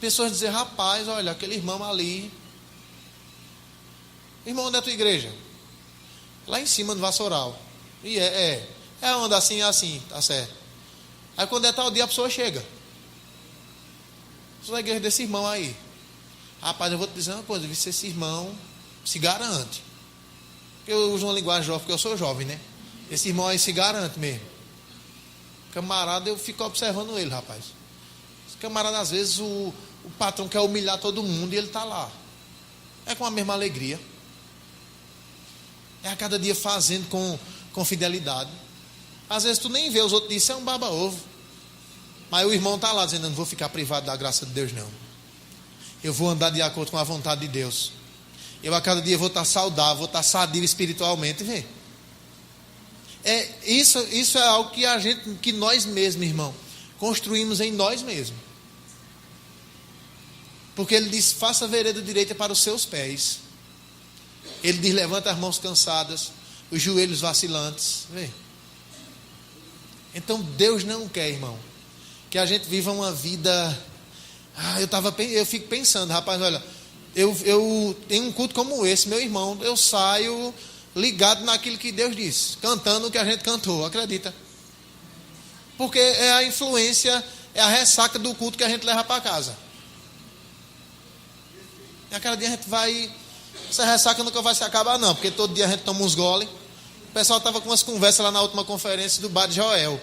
Pessoas dizer, rapaz, olha, aquele irmão ali. Irmão, onde é a tua igreja? Lá em cima do Vassoural. E é onde assim, tá certo. Aí quando é tal dia a pessoa chega. Sou da igreja desse irmão aí. Rapaz, eu vou te dizer uma coisa, se esse irmão se garante. Eu uso uma linguagem jovem, porque eu sou jovem, né? Esse irmão aí se garante mesmo. Camarada, eu fico observando ele, rapaz. Esse camarada, às vezes, o patrão quer humilhar todo mundo e ele está lá. É com a mesma alegria. É a cada dia fazendo com fidelidade. Às vezes tu nem vê, os outros dizem, isso é um baba-ovo. Mas o irmão está lá dizendo, não vou ficar privado da graça de Deus, não. Eu vou andar de acordo com a vontade de Deus. Eu a cada dia vou estar saudável, vou estar sadio espiritualmente, vê. Isso é algo que nós mesmos, irmão, construímos em nós mesmos. Porque ele diz, faça a vereda direita para os seus pés. Ele diz, levanta as mãos cansadas, os joelhos vacilantes. Vê. Então Deus não quer, irmão, que a gente viva uma vida. Eu fico pensando, rapaz, olha, eu tenho um culto como esse, meu irmão, eu saio ligado naquilo que Deus disse, cantando o que a gente cantou, acredita? Porque é a influência, é a ressaca do culto que a gente leva para casa. E a cada dia a gente vai, essa ressaca nunca vai se acabar não, porque todo dia a gente toma uns gole. O pessoal estava com umas conversas lá na última conferência do bar de Joel,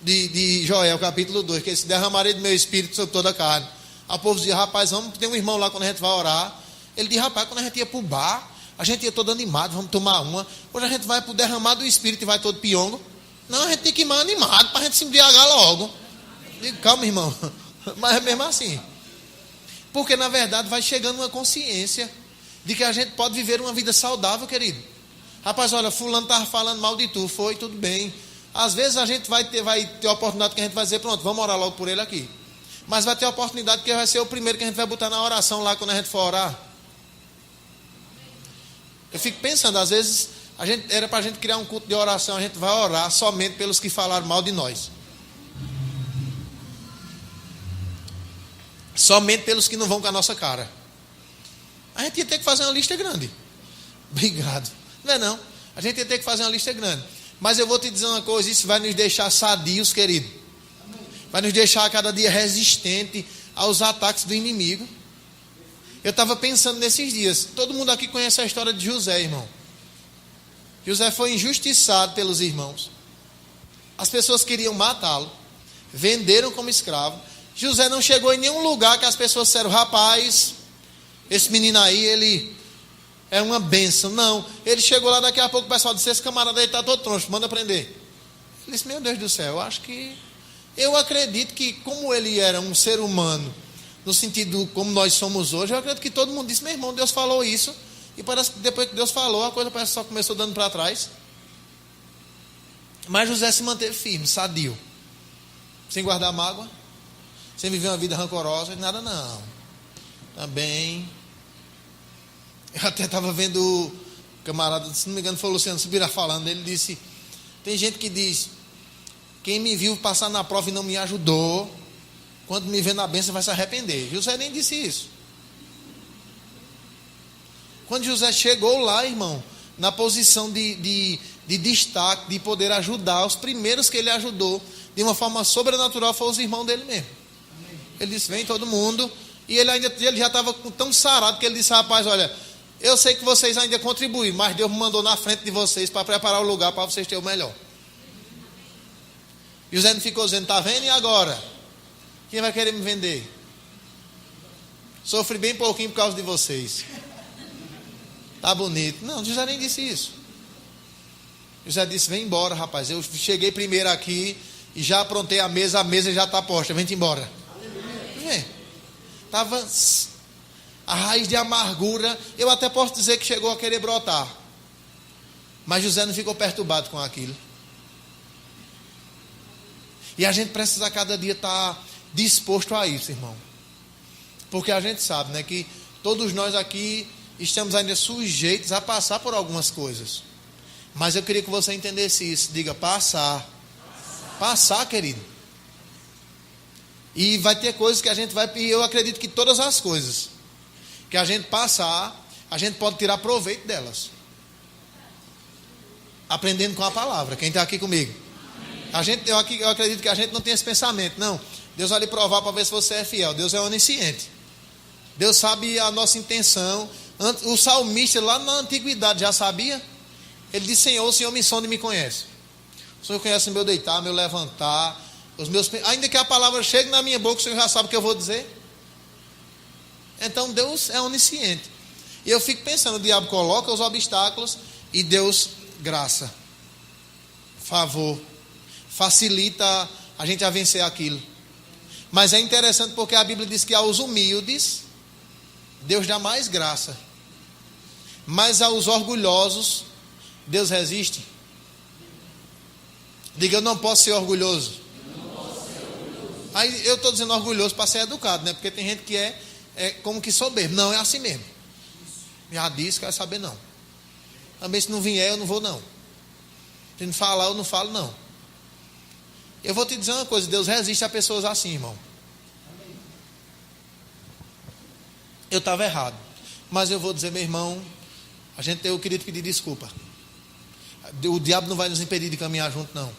de Joel, capítulo 2, que ele se derramaria do meu espírito sobre toda a carne. Aí o povo dizia, rapaz, vamos ter um irmão lá quando a gente vai orar. Ele disse, rapaz, quando a gente ia para o bar, a gente ia todo animado, vamos tomar uma. Hoje a gente vai para o derramar do espírito e vai todo piongo. Não, a gente tem que ir mais animado para a gente se embriagar logo. Eu digo, calma, irmão, mas é mesmo assim. Porque na verdade vai chegando uma consciência de que a gente pode viver uma vida saudável, querido. Rapaz, olha, fulano estava falando mal de tu, foi, tudo bem. Às vezes a gente vai ter a oportunidade que a gente vai dizer, pronto, vamos orar logo por ele aqui. Mas vai ter a oportunidade que vai ser o primeiro que a gente vai botar na oração lá quando a gente for orar. Eu fico pensando, às vezes, era para a gente criar um culto de oração, a gente vai orar somente pelos que falaram mal de nós. Somente pelos que não vão com a nossa cara. A gente ia ter que fazer uma lista grande. Obrigado. Não é não. A gente ia ter que fazer uma lista grande. Mas eu vou te dizer uma coisa, isso vai nos deixar sadios, querido. Vai nos deixar a cada dia resistente aos ataques do inimigo. Eu estava pensando nesses dias. Todo mundo aqui conhece a história de José, irmão. José foi injustiçado pelos irmãos. As pessoas queriam matá-lo. Venderam como escravo. José não chegou em nenhum lugar que as pessoas disseram, rapaz, esse menino aí, ele é uma bênção. Não, ele chegou lá, daqui a pouco o pessoal disse, esse camarada aí está todo troncho, manda prender. Ele disse, meu Deus do céu, eu acredito que como ele era um ser humano, no sentido como nós somos hoje, eu acredito que todo mundo disse, meu irmão, Deus falou isso, e parece que depois que Deus falou, a coisa parece que só começou dando para trás. Mas José se manteve firme, sadio, sem guardar mágoa, sem viver uma vida rancorosa, nada não. Também, eu até estava vendo o camarada, se não me engano foi o Luciano Subirá falando, ele disse, tem gente que diz, quem me viu passar na prova e não me ajudou, quando me vê na bênção vai se arrepender. José nem disse isso. Quando José chegou lá, irmão, na posição de destaque, de poder ajudar, os primeiros que ele ajudou, de uma forma sobrenatural, foram os irmãos dele mesmo. Ele disse, vem todo mundo, e ele já estava tão sarado, que ele disse, rapaz, olha, eu sei que vocês ainda contribuem, mas Deus me mandou na frente de vocês, para preparar o lugar, para vocês terem o melhor. José não ficou dizendo, está vendo, e agora? Quem vai querer me vender? Sofri bem pouquinho por causa de vocês. Tá bonito. Não, José nem disse isso. José disse, vem embora, rapaz. Eu cheguei primeiro aqui e já aprontei a mesa já está posta. Vem-te embora. Vem. Estava a raiz de amargura. Eu até posso dizer que chegou a querer brotar. Mas José não ficou perturbado com aquilo. E a gente precisa a cada dia estar disposto a isso, irmão. Porque a gente sabe, né, que todos nós aqui estamos ainda sujeitos a passar por algumas coisas. Mas eu queria que você entendesse isso. Diga, passar. Passar, querido. E vai ter coisas que a gente vai... E eu acredito que todas as coisas que a gente passar, a gente pode tirar proveito delas. Aprendendo com a palavra. Quem está aqui comigo? Eu acredito que a gente não tem esse pensamento. Não, Deus vai lhe provar para ver se você é fiel. Deus é onisciente. Deus sabe a nossa intenção. O salmista lá na antiguidade já sabia. Ele disse, Senhor, o Senhor me sonda e me conhece. O Senhor conhece o meu deitar, meu levantar, ainda que a palavra chegue na minha boca, o Senhor já sabe o que eu vou dizer. Então Deus é onisciente. E eu fico pensando, o diabo coloca os obstáculos e Deus graça, favor, facilita a gente a vencer aquilo. Mas é interessante porque a Bíblia diz que aos humildes Deus dá mais graça, mas aos orgulhosos Deus resiste. Diga, eu não posso ser orgulhoso. Aí eu estou dizendo orgulhoso para ser educado, né? Porque tem gente que é como que soberbo. Não, é assim mesmo. Já disse, quer saber não. Também se não vier, eu não vou não. Se não falar, eu não falo não. Eu vou te dizer uma coisa, Deus resiste a pessoas assim, irmão. Eu estava errado. Mas eu vou dizer, meu irmão, eu queria te pedir desculpa. O diabo não vai nos impedir de caminhar junto, não.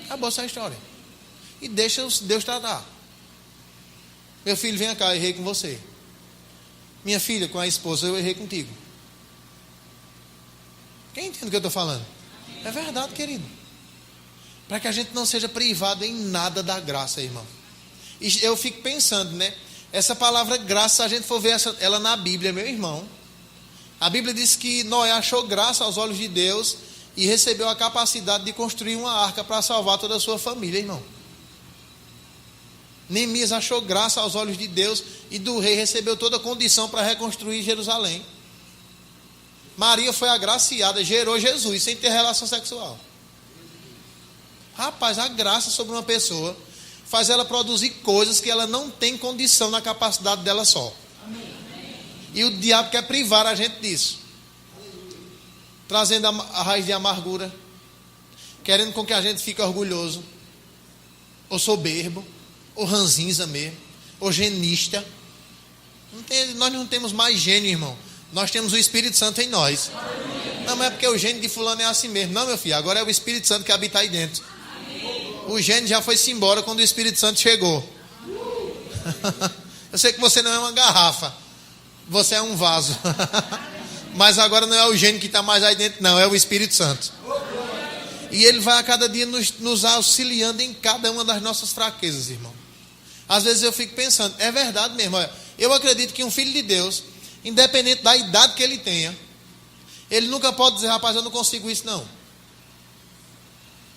Acabou essa história. E deixa Deus tratar. Meu filho, vem cá, eu errei com você. Minha filha, com a esposa, eu errei contigo. Quem entende o que eu estou falando? É verdade, querido. Para que a gente não seja privado em nada da graça, irmão. E eu fico pensando, né? Essa palavra graça, se a gente for ver ela na Bíblia, meu irmão. A Bíblia diz que Noé achou graça aos olhos de Deus e recebeu a capacidade de construir uma arca para salvar toda a sua família, irmão. Neemias achou graça aos olhos de Deus e do rei recebeu toda a condição para reconstruir Jerusalém. Maria foi agraciada, gerou Jesus sem ter relação sexual. Rapaz, a graça sobre uma pessoa faz ela produzir coisas que ela não tem condição na capacidade dela só. E o diabo quer privar a gente disso. Trazendo a raiz de amargura, querendo com que a gente fique orgulhoso, ou soberbo, ou ranzinza mesmo, ou genista. Nós não temos mais gênio, irmão. Nós temos o Espírito Santo em nós. Não, mas é porque o gênio de fulano é assim mesmo. Não, meu filho, agora é o Espírito Santo que habita aí dentro. O gênio já foi-se embora quando o Espírito Santo chegou. Eu sei que você não é uma garrafa, você é um vaso. Mas agora não é o gênio que está mais aí dentro, não, é o Espírito Santo. E ele vai a cada dia nos auxiliando em cada uma das nossas fraquezas, irmão. Às vezes eu fico pensando, é verdade mesmo. Olha, eu acredito que um filho de Deus, independente da idade que ele tenha, ele nunca pode dizer, rapaz, eu não consigo isso não.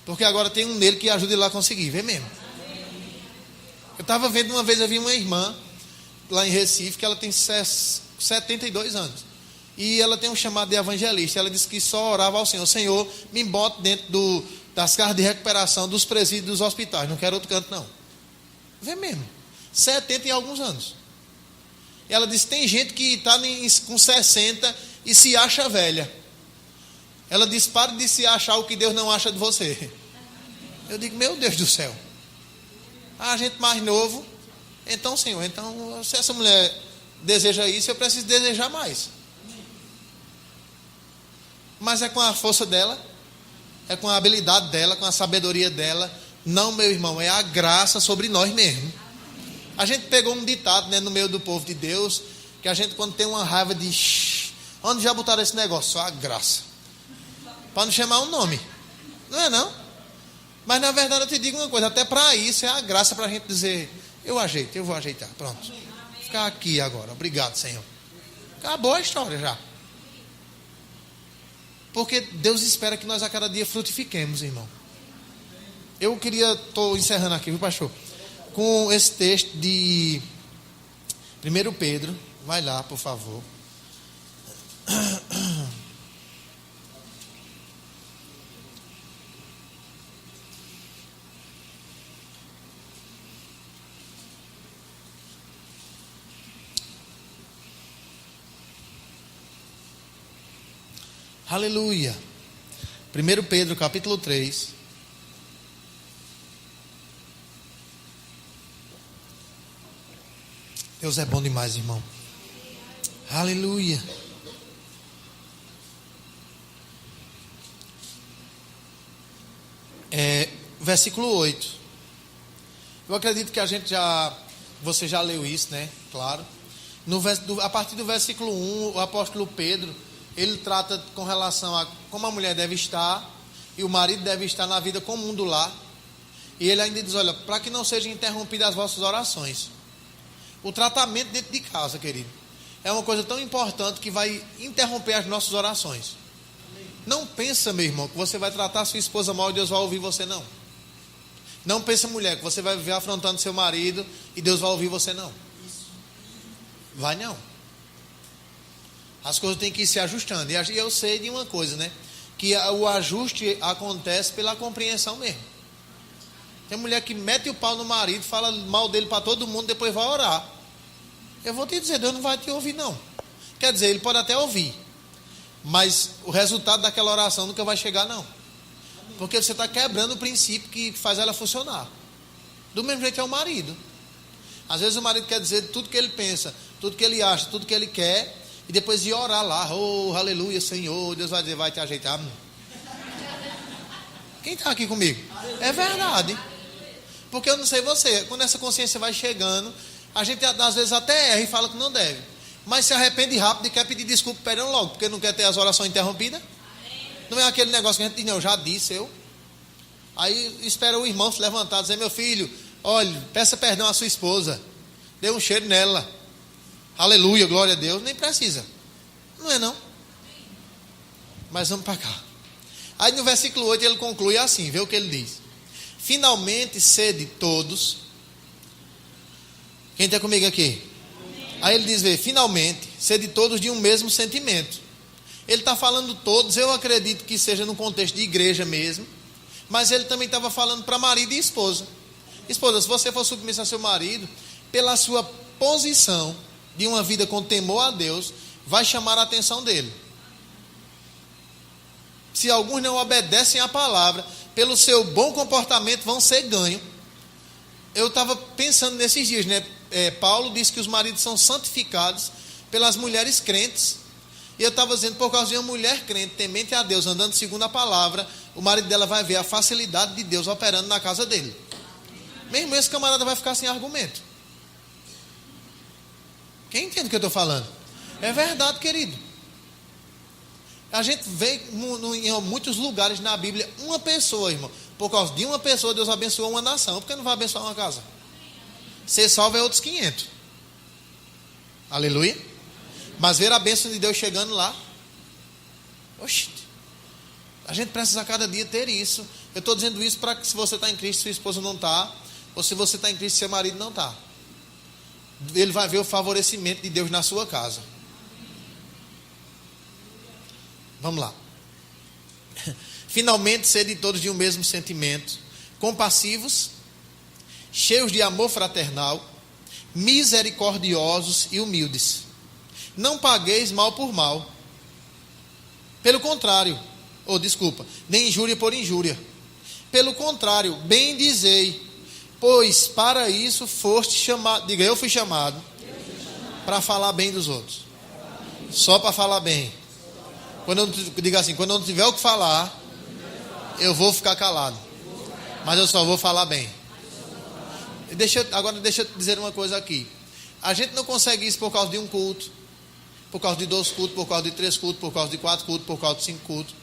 Porque agora tem um nele que ajuda ele a conseguir, vê mesmo. Eu estava vendo uma vez, eu vi uma irmã, lá em Recife, que ela tem 72 anos. E ela tem um chamado de evangelista. Ela disse que só orava ao Senhor: Senhor, me bote dentro das casas de recuperação, dos presídios, dos hospitais. Não quero outro canto, não. Vê mesmo. 70 e alguns anos. E ela disse: tem gente que está com 60 e se acha velha. Ela disse: pare de se achar o que Deus não acha de você. Eu digo: meu Deus do céu. A gente mais novo. Então, Senhor, se essa mulher deseja isso, eu preciso desejar mais. Mas é com a força dela, é com a habilidade dela, com a sabedoria dela. Não, meu irmão, é a graça sobre nós mesmos. A gente pegou um ditado, né, no meio do povo de Deus, que a gente, quando tem uma raiva, diz: onde já botaram esse negócio? Só a graça. Para não chamar um nome. Não é não? Mas na verdade eu te digo uma coisa: até para isso é a graça, para a gente dizer: eu ajeito, eu vou ajeitar. Pronto. Ficar aqui agora. Obrigado, Senhor. Acabou a história já. Porque Deus espera que nós a cada dia frutifiquemos, irmão. Eu estou encerrando aqui, viu, pastor? Com esse texto de 1 Pedro. Vai lá, por favor. Aleluia. 1 Pedro capítulo 3. Deus é bom demais, irmão. Aleluia. Versículo 8. Eu acredito que você já leu isso, né? Claro. A partir do versículo 1, o apóstolo Pedro, ele trata com relação a como a mulher deve estar e o marido deve estar na vida comum do lar. E ele ainda diz: olha, para que não sejam interrompidas as vossas orações. O tratamento dentro de casa, querido, é uma coisa tão importante que vai interromper as nossas orações. Não pensa, meu irmão, que você vai tratar a sua esposa mal e Deus vai ouvir você, não. Não pensa, mulher, que você vai viver afrontando seu marido e Deus vai ouvir você, não. Vai não. As coisas têm que ir se ajustando. E eu sei de uma coisa, né? Que o ajuste acontece pela compreensão mesmo. Tem mulher que mete o pau no marido, fala mal dele para todo mundo, depois vai orar. Eu vou te dizer: Deus não vai te ouvir, não. Quer dizer, Ele pode até ouvir, mas o resultado daquela oração nunca vai chegar, não. Porque você está quebrando o princípio que faz ela funcionar. Do mesmo jeito é o marido. Às vezes o marido quer dizer tudo que ele pensa, tudo que ele acha, tudo que ele quer, e depois de orar lá: oh, aleluia, Senhor, Deus vai dizer: vai te ajeitar. Quem está aqui comigo? É verdade. Porque eu não sei você, quando essa consciência vai chegando, a gente às vezes até erra e fala que não deve, mas se arrepende rápido e quer pedir desculpa, perdão logo, porque não quer ter as orações interrompidas. Não é aquele negócio que a gente diz: não, já disse eu. Aí espera o irmão se levantar e dizer: meu filho, olha, peça perdão à sua esposa, dê um cheiro nela. Aleluia, glória a Deus. Nem precisa. Não é não. Mas vamos para cá. Aí no versículo 8 ele conclui assim, vê o que ele diz: finalmente sede todos. Quem está comigo aqui? Aí ele diz: vê, finalmente sede todos de um mesmo sentimento. Ele está falando todos, eu acredito que seja no contexto de igreja mesmo, mas ele também estava falando para marido e esposa. Esposa, se você for submissa a seu marido, pela sua posição de uma vida com temor a Deus, vai chamar a atenção dele. Se alguns não obedecem à palavra, pelo seu bom comportamento vão ser ganho. Eu estava pensando nesses dias, né? Paulo diz que os maridos são santificados pelas mulheres crentes. E eu estava dizendo, por causa de uma mulher crente, temente a Deus, andando segundo a palavra, o marido dela vai ver a facilidade de Deus operando na casa dele. Mesmo esse camarada vai ficar sem argumento. Quem entende o que eu estou falando? É verdade, querido. A gente vê em muitos lugares na Bíblia uma pessoa, irmão. Por causa de uma pessoa, Deus abençoou uma nação. Por que não vai abençoar uma casa? Ser salvo é outros 500. Aleluia. Mas ver a bênção de Deus chegando lá. Oxi. A gente precisa a cada dia ter isso. Eu estou dizendo isso para que, se você está em Cristo, sua esposa não está. Ou se você está em Cristo, seu marido não está. ele vai ver o favorecimento de Deus na sua casa. Vamos lá. Finalmente, sede todos de um mesmo sentimento, compassivos, cheios de amor fraternal, misericordiosos e humildes. Não pagueis mal por mal. Pelo contrário, nem injúria por injúria. Pelo contrário, bendizei, pois para isso foste chamado. Diga, eu fui chamado para falar bem dos outros. Só para falar bem. Quando eu não tiver o que falar, eu vou ficar calado. Mas eu só vou falar bem. Agora deixa eu dizer uma coisa aqui. A gente não consegue isso por causa de um culto, por causa de 2 cultos, por causa de 3 cultos, por causa de 4 cultos, por causa de 5 cultos.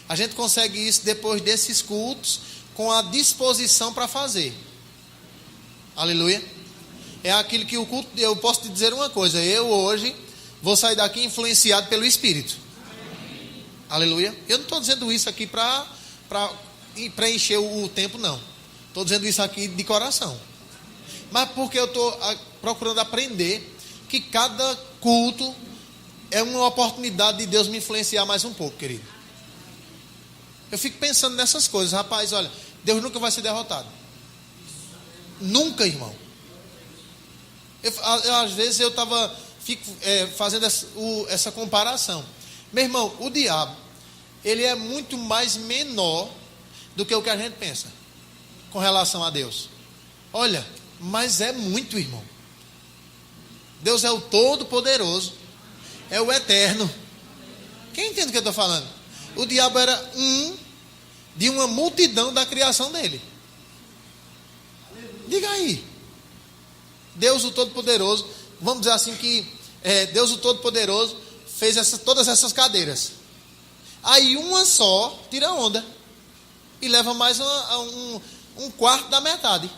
A gente consegue isso depois desses cultos, com a disposição para fazer. Aleluia. É aquilo que o culto, eu posso te dizer uma coisa, eu hoje vou sair daqui influenciado pelo Espírito. Aleluia. Eu não estou dizendo isso aqui para preencher o tempo, não. Estou dizendo isso aqui de coração. Mas porque eu estou procurando aprender que cada culto é uma oportunidade de Deus me influenciar mais um pouco, querido. Eu fico pensando nessas coisas. Rapaz, olha, Deus nunca vai ser derrotado. Nunca, irmão. Às vezes eu fico fazendo essa comparação. Meu irmão, o diabo, ele é muito mais menor do que o que a gente pensa com relação a Deus. Olha, mas é muito, irmão. Deus é o Todo-Poderoso, é o Eterno. Quem entende o que eu estou falando? O diabo era de uma multidão da criação dele. Diga aí. Deus o Todo-Poderoso, vamos dizer assim que Deus o Todo-Poderoso fez todas essas cadeiras. Aí uma só tira onda e leva mais um quarto da metade.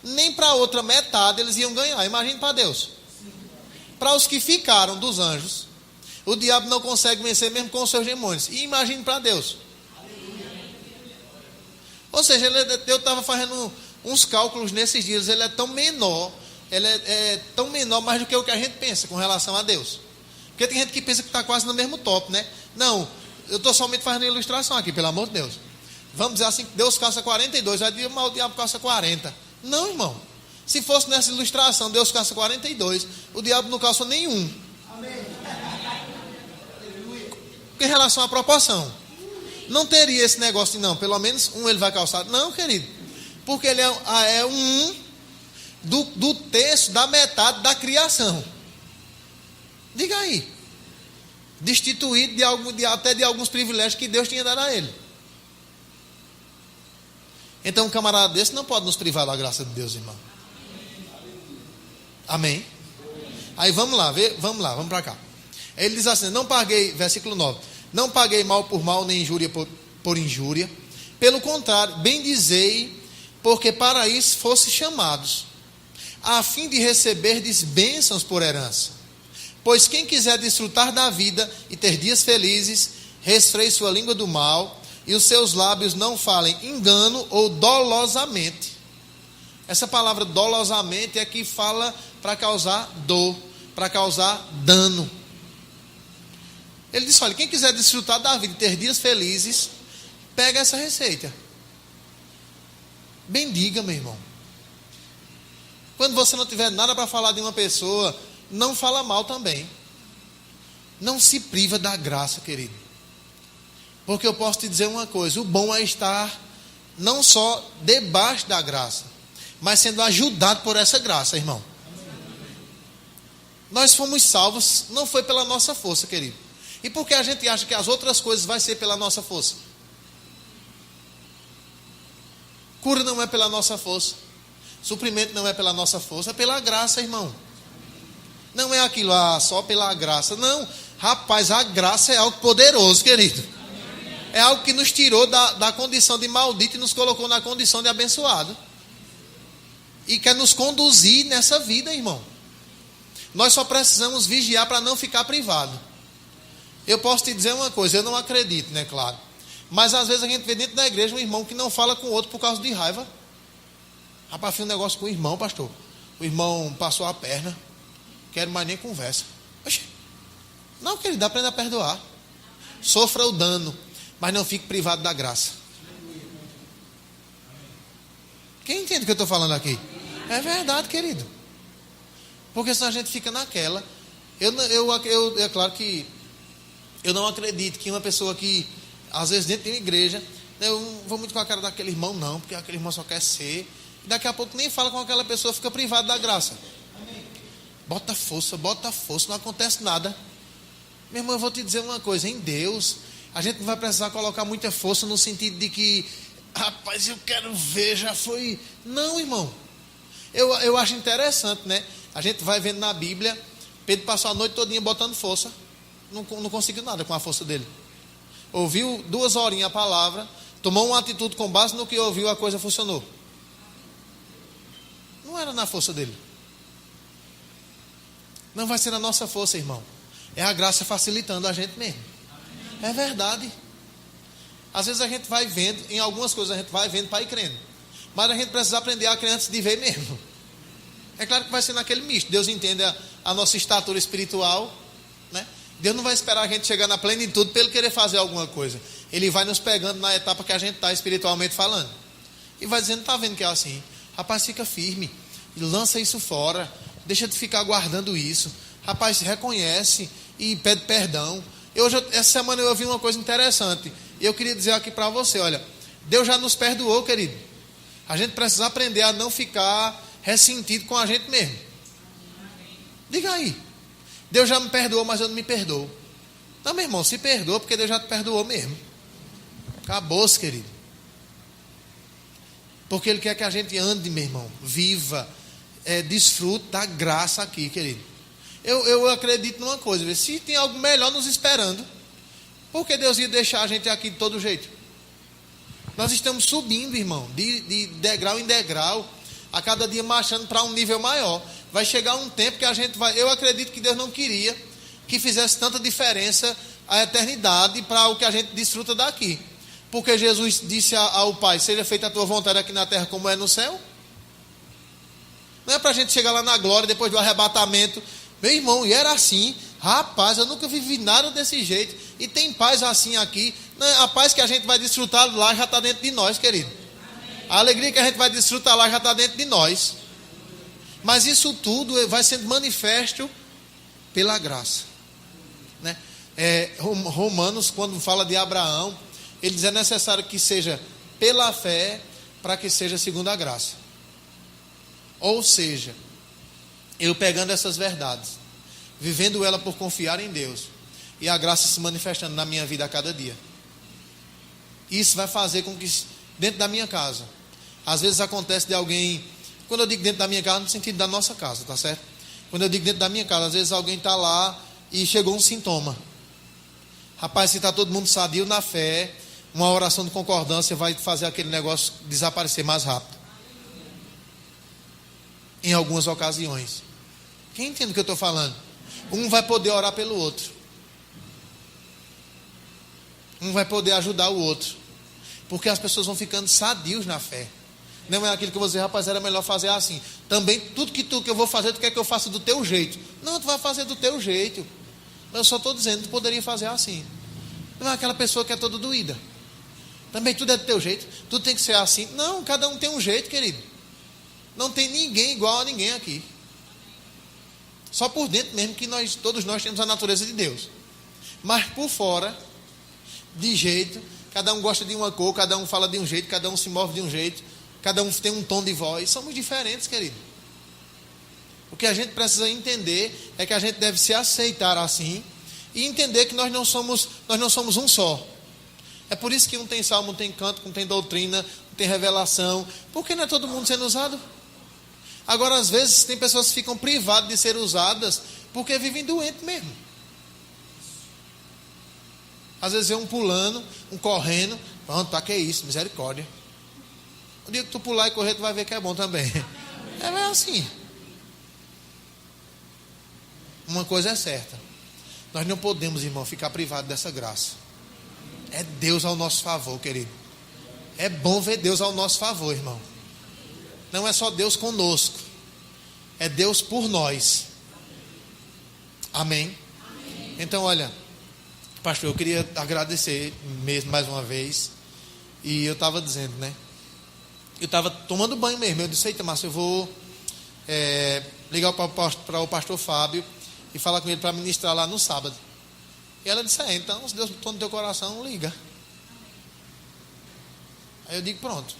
Nem para a outra metade eles iam ganhar. Imagine para Deus. Para os que ficaram dos anjos, o diabo não consegue vencer mesmo com os seus demônios. E imagine para Deus. Ou seja, eu estava fazendo uns cálculos nesses dias. Ele é tão menor, tão menor mais do que o que a gente pensa com relação a Deus. Porque tem gente que pensa que está quase no mesmo top, né? Não, eu estou somente fazendo ilustração aqui, pelo amor de Deus. Vamos dizer assim, Deus caça 42, aí o diabo caça 40. Não, irmão. Se fosse nessa ilustração, Deus caça 42, o diabo não caça nenhum. Amém. Em relação à proporção, não teria esse negócio de não, pelo menos um ele vai calçar. Não, querido. Porque ele é do terço, da metade da criação. Diga aí. Destituído até de alguns privilégios que Deus tinha dado a ele. Então um camarada desse não pode nos privar da graça de Deus, irmão. Amém? Aí vamos lá, vamos para cá. Ele diz assim, não paguei, versículo 9, não paguei mal por mal, nem injúria por injúria. Pelo contrário, bendizei, porque para isso fosse chamados, a fim de receberdes bênçãos por herança. Pois quem quiser desfrutar da vida e ter dias felizes, resfreie sua língua do mal, e os seus lábios não falem engano ou dolosamente. Essa palavra dolosamente é que fala para causar dor, para causar dano. Ele disse, olha, quem quiser desfrutar da vida e ter dias felizes, pega essa receita. Bendiga, meu irmão. Quando você não tiver nada para falar de uma pessoa, não fala mal também. Não se priva da graça, querido. Porque eu posso te dizer uma coisa, o bom é estar não só debaixo da graça, mas sendo ajudado por essa graça, irmão. Nós fomos salvos, não foi pela nossa força, querido. E por que a gente acha que as outras coisas vai ser pela nossa força? Cura não é pela nossa força. Suprimento não é pela nossa força, é pela graça, irmão. Não é aquilo, só pela graça. Não, rapaz, a graça é algo poderoso, querido. É algo que nos tirou da condição de maldito e nos colocou na condição de abençoado. E quer nos conduzir nessa vida, irmão. Nós só precisamos vigiar para não ficar privado. Eu posso te dizer uma coisa, eu não acredito, né, claro. Mas às vezes a gente vê dentro da igreja um irmão que não fala com o outro por causa de raiva. Rapaz, fiz um negócio com o irmão, pastor. o irmão passou a perna, quero mais nem conversa. Oxe, não, querido, aprenda a perdoar. Sofra o dano, mas não fique privado da graça. Quem entende o que eu estou falando aqui? É verdade, querido. Porque senão a gente fica naquela. É claro que eu não acredito que uma pessoa que, às vezes dentro de uma igreja, eu não vou muito com a cara daquele irmão não, porque aquele irmão só quer ser, e daqui a pouco nem fala com aquela pessoa, fica privado da graça. Bota força, não acontece nada. Meu irmão, eu vou te dizer uma coisa, em Deus, a gente não vai precisar colocar muita força no sentido de que, rapaz, eu quero ver, já foi. Não, irmão. Eu acho interessante, né? A gente vai vendo na Bíblia, Pedro passou a noite todinha botando força, não conseguiu nada com a força dele. Ouviu 2 horinhas a palavra, tomou uma atitude com base no que ouviu, a coisa funcionou. Não era na força dele. Não vai ser na nossa força, irmão. É a graça facilitando a gente mesmo. É verdade. Às vezes a gente vai vendo, em algumas coisas a gente vai vendo para ir crendo. Mas a gente precisa aprender a crer antes de ver mesmo. É claro que vai ser naquele misto. Deus entende a nossa estatura espiritual, né? Deus não vai esperar a gente chegar na plenitude para Ele querer fazer alguma coisa. Ele vai nos pegando na etapa que a gente está espiritualmente falando. E vai dizendo, está vendo que é assim? Rapaz, fica firme. Lança isso fora. Deixa de ficar guardando isso. Rapaz, reconhece e pede perdão. Essa semana eu ouvi uma coisa interessante. E eu queria dizer aqui para você, olha, Deus já nos perdoou, querido. A gente precisa aprender a não ficar ressentido com a gente mesmo. Diga aí. Deus já me perdoou, mas eu não me perdoo. Não, meu irmão, se perdoa porque Deus já te perdoou mesmo. Acabou-se, querido. Porque Ele quer que a gente ande, meu irmão, viva, desfrute da graça aqui, querido. Eu acredito numa coisa, se tem algo melhor nos esperando, por que Deus ia deixar a gente aqui de todo jeito? Nós estamos subindo, irmão, de degrau em degrau, a cada dia marchando para um nível maior. Vai chegar um tempo que a gente vai... Eu acredito que Deus não queria que fizesse tanta diferença a eternidade para o que a gente desfruta daqui. Porque Jesus disse ao Pai, seja feita a tua vontade aqui na terra como é no céu. Não é para a gente chegar lá na glória, depois do arrebatamento. Meu irmão, e era assim. Rapaz, eu nunca vivi nada desse jeito. E tem paz assim aqui. A paz que a gente vai desfrutar lá já está dentro de nós, querido. A alegria que a gente vai desfrutar lá já está dentro de nós. Mas isso tudo vai sendo manifesto pela graça, né? Romanos, quando fala de Abraão, ele diz: é necessário que seja pela fé para que seja segundo a graça. Ou seja, eu pegando essas verdades, vivendo ela por confiar em Deus, e a graça se manifestando na minha vida a cada dia. Isso vai fazer com que dentro da minha casa, às vezes acontece de alguém, quando eu digo dentro da minha casa, no sentido da nossa casa, tá certo? Quando eu digo dentro da minha casa, às vezes alguém está lá e chegou um sintoma. Rapaz, se está todo mundo sadio na fé, uma oração de concordância vai fazer aquele negócio desaparecer mais rápido. Em algumas ocasiões. Quem entende o que eu estou falando? Um vai poder orar pelo outro. Um vai poder ajudar o outro. Porque as pessoas vão ficando sadios na fé. Não é aquilo que eu vou dizer, rapaz, era melhor fazer assim. Também, tudo que eu vou fazer, tu quer que eu faça do teu jeito. Não, tu vai fazer do teu jeito. Eu só estou dizendo, tu poderia fazer assim. Não é aquela pessoa que é toda doída. Também tudo é do teu jeito. Tudo tem que ser assim. Não, cada um tem um jeito, querido. Não tem ninguém igual a ninguém aqui. Só por dentro mesmo que todos nós temos a natureza de Deus. Mas por fora, de jeito, cada um gosta de uma cor, cada um fala de um jeito, cada um se move de um jeito, cada um tem um tom de voz. Somos diferentes, querido. O que a gente precisa entender é que a gente deve se aceitar assim e entender que nós não somos um só. É por isso que um tem salmo, um tem canto, um tem doutrina, um tem revelação. Por que não é todo mundo sendo usado? Agora, às vezes, tem pessoas que ficam privadas de ser usadas porque vivem doentes mesmo. Às vezes vê um pulando, um correndo. Pronto, tá que é isso, misericórdia. O dia que tu pular e correr, tu vai ver que é bom também. É assim. Uma coisa é certa. Nós não podemos, irmão, ficar privados dessa graça. É Deus ao nosso favor, querido. É bom ver Deus ao nosso favor, irmão. Não é só Deus conosco. é Deus por nós. Amém? Então, olha, pastor, eu queria agradecer mesmo mais uma vez. E eu estava dizendo, né? Eu estava tomando banho mesmo. Eu disse, eita, Márcio, eu vou ligar para o pastor Fábio e falar com ele para ministrar lá no sábado. E ela disse, então, se Deus botou no teu coração, liga. Aí eu digo, pronto.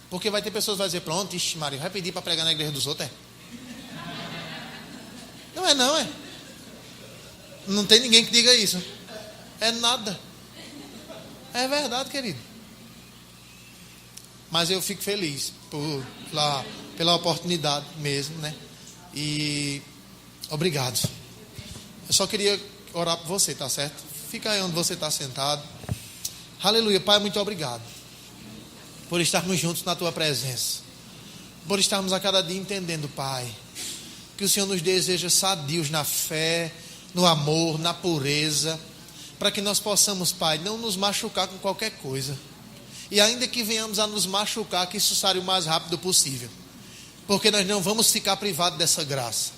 Porque vai ter pessoas que vão dizer, pronto, ixi, Maria, vai pedir para pregar na igreja dos outros, é? Não é não, é? Não tem ninguém que diga isso. É nada. É verdade, querido. Mas eu fico feliz pela oportunidade mesmo, né? E obrigado. Eu só queria orar por você, tá certo? Fica aí onde você está sentado. Aleluia. Pai, muito obrigado por estarmos juntos na tua presença, por estarmos a cada dia entendendo, Pai, que o Senhor nos deseja sadios na fé, no amor, na pureza, para que nós possamos, Pai, não nos machucar com qualquer coisa. E ainda que venhamos a nos machucar, que isso saia o mais rápido possível, porque nós não vamos ficar privados dessa graça,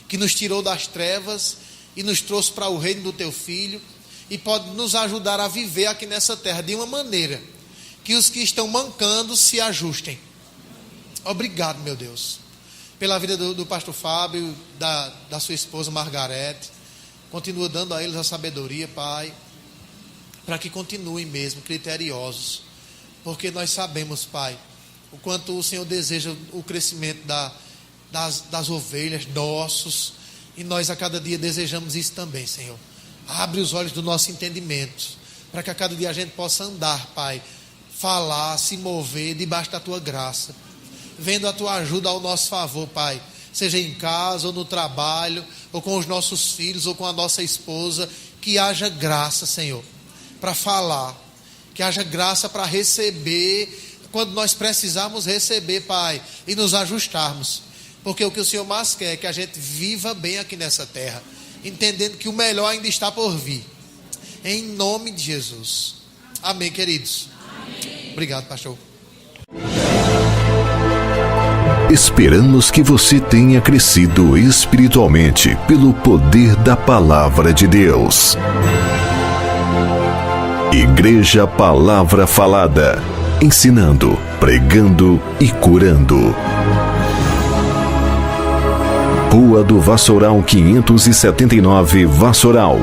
que nos tirou das trevas e nos trouxe para o reino do teu Filho, e pode nos ajudar a viver aqui nessa terra de uma maneira que os que estão mancando se ajustem. Obrigado, meu Deus, pela vida do pastor Fábio, da sua esposa Margarete. Continua dando a eles a sabedoria, Pai, para que continuem mesmo criteriosos, porque nós sabemos, Pai, o quanto o Senhor deseja o crescimento das ovelhas nossos, e nós a cada dia desejamos isso também, Senhor. Abre os olhos do nosso entendimento, para que a cada dia a gente possa andar, Pai, falar, se mover debaixo da tua graça, vendo a tua ajuda ao nosso favor, Pai, seja em casa ou no trabalho, ou com os nossos filhos, ou com a nossa esposa, que haja graça, Senhor, para falar, que haja graça para receber, quando nós precisarmos receber, Pai, e nos ajustarmos, porque o que o Senhor mais quer é que a gente viva bem aqui nessa terra, entendendo que o melhor ainda está por vir, em nome de Jesus. Amém, queridos. Amém. Obrigado, pastor. Esperamos que você tenha crescido espiritualmente pelo poder da Palavra de Deus. Igreja Palavra Falada, ensinando, pregando e curando. Rua do Vassoural 579, Vassoural.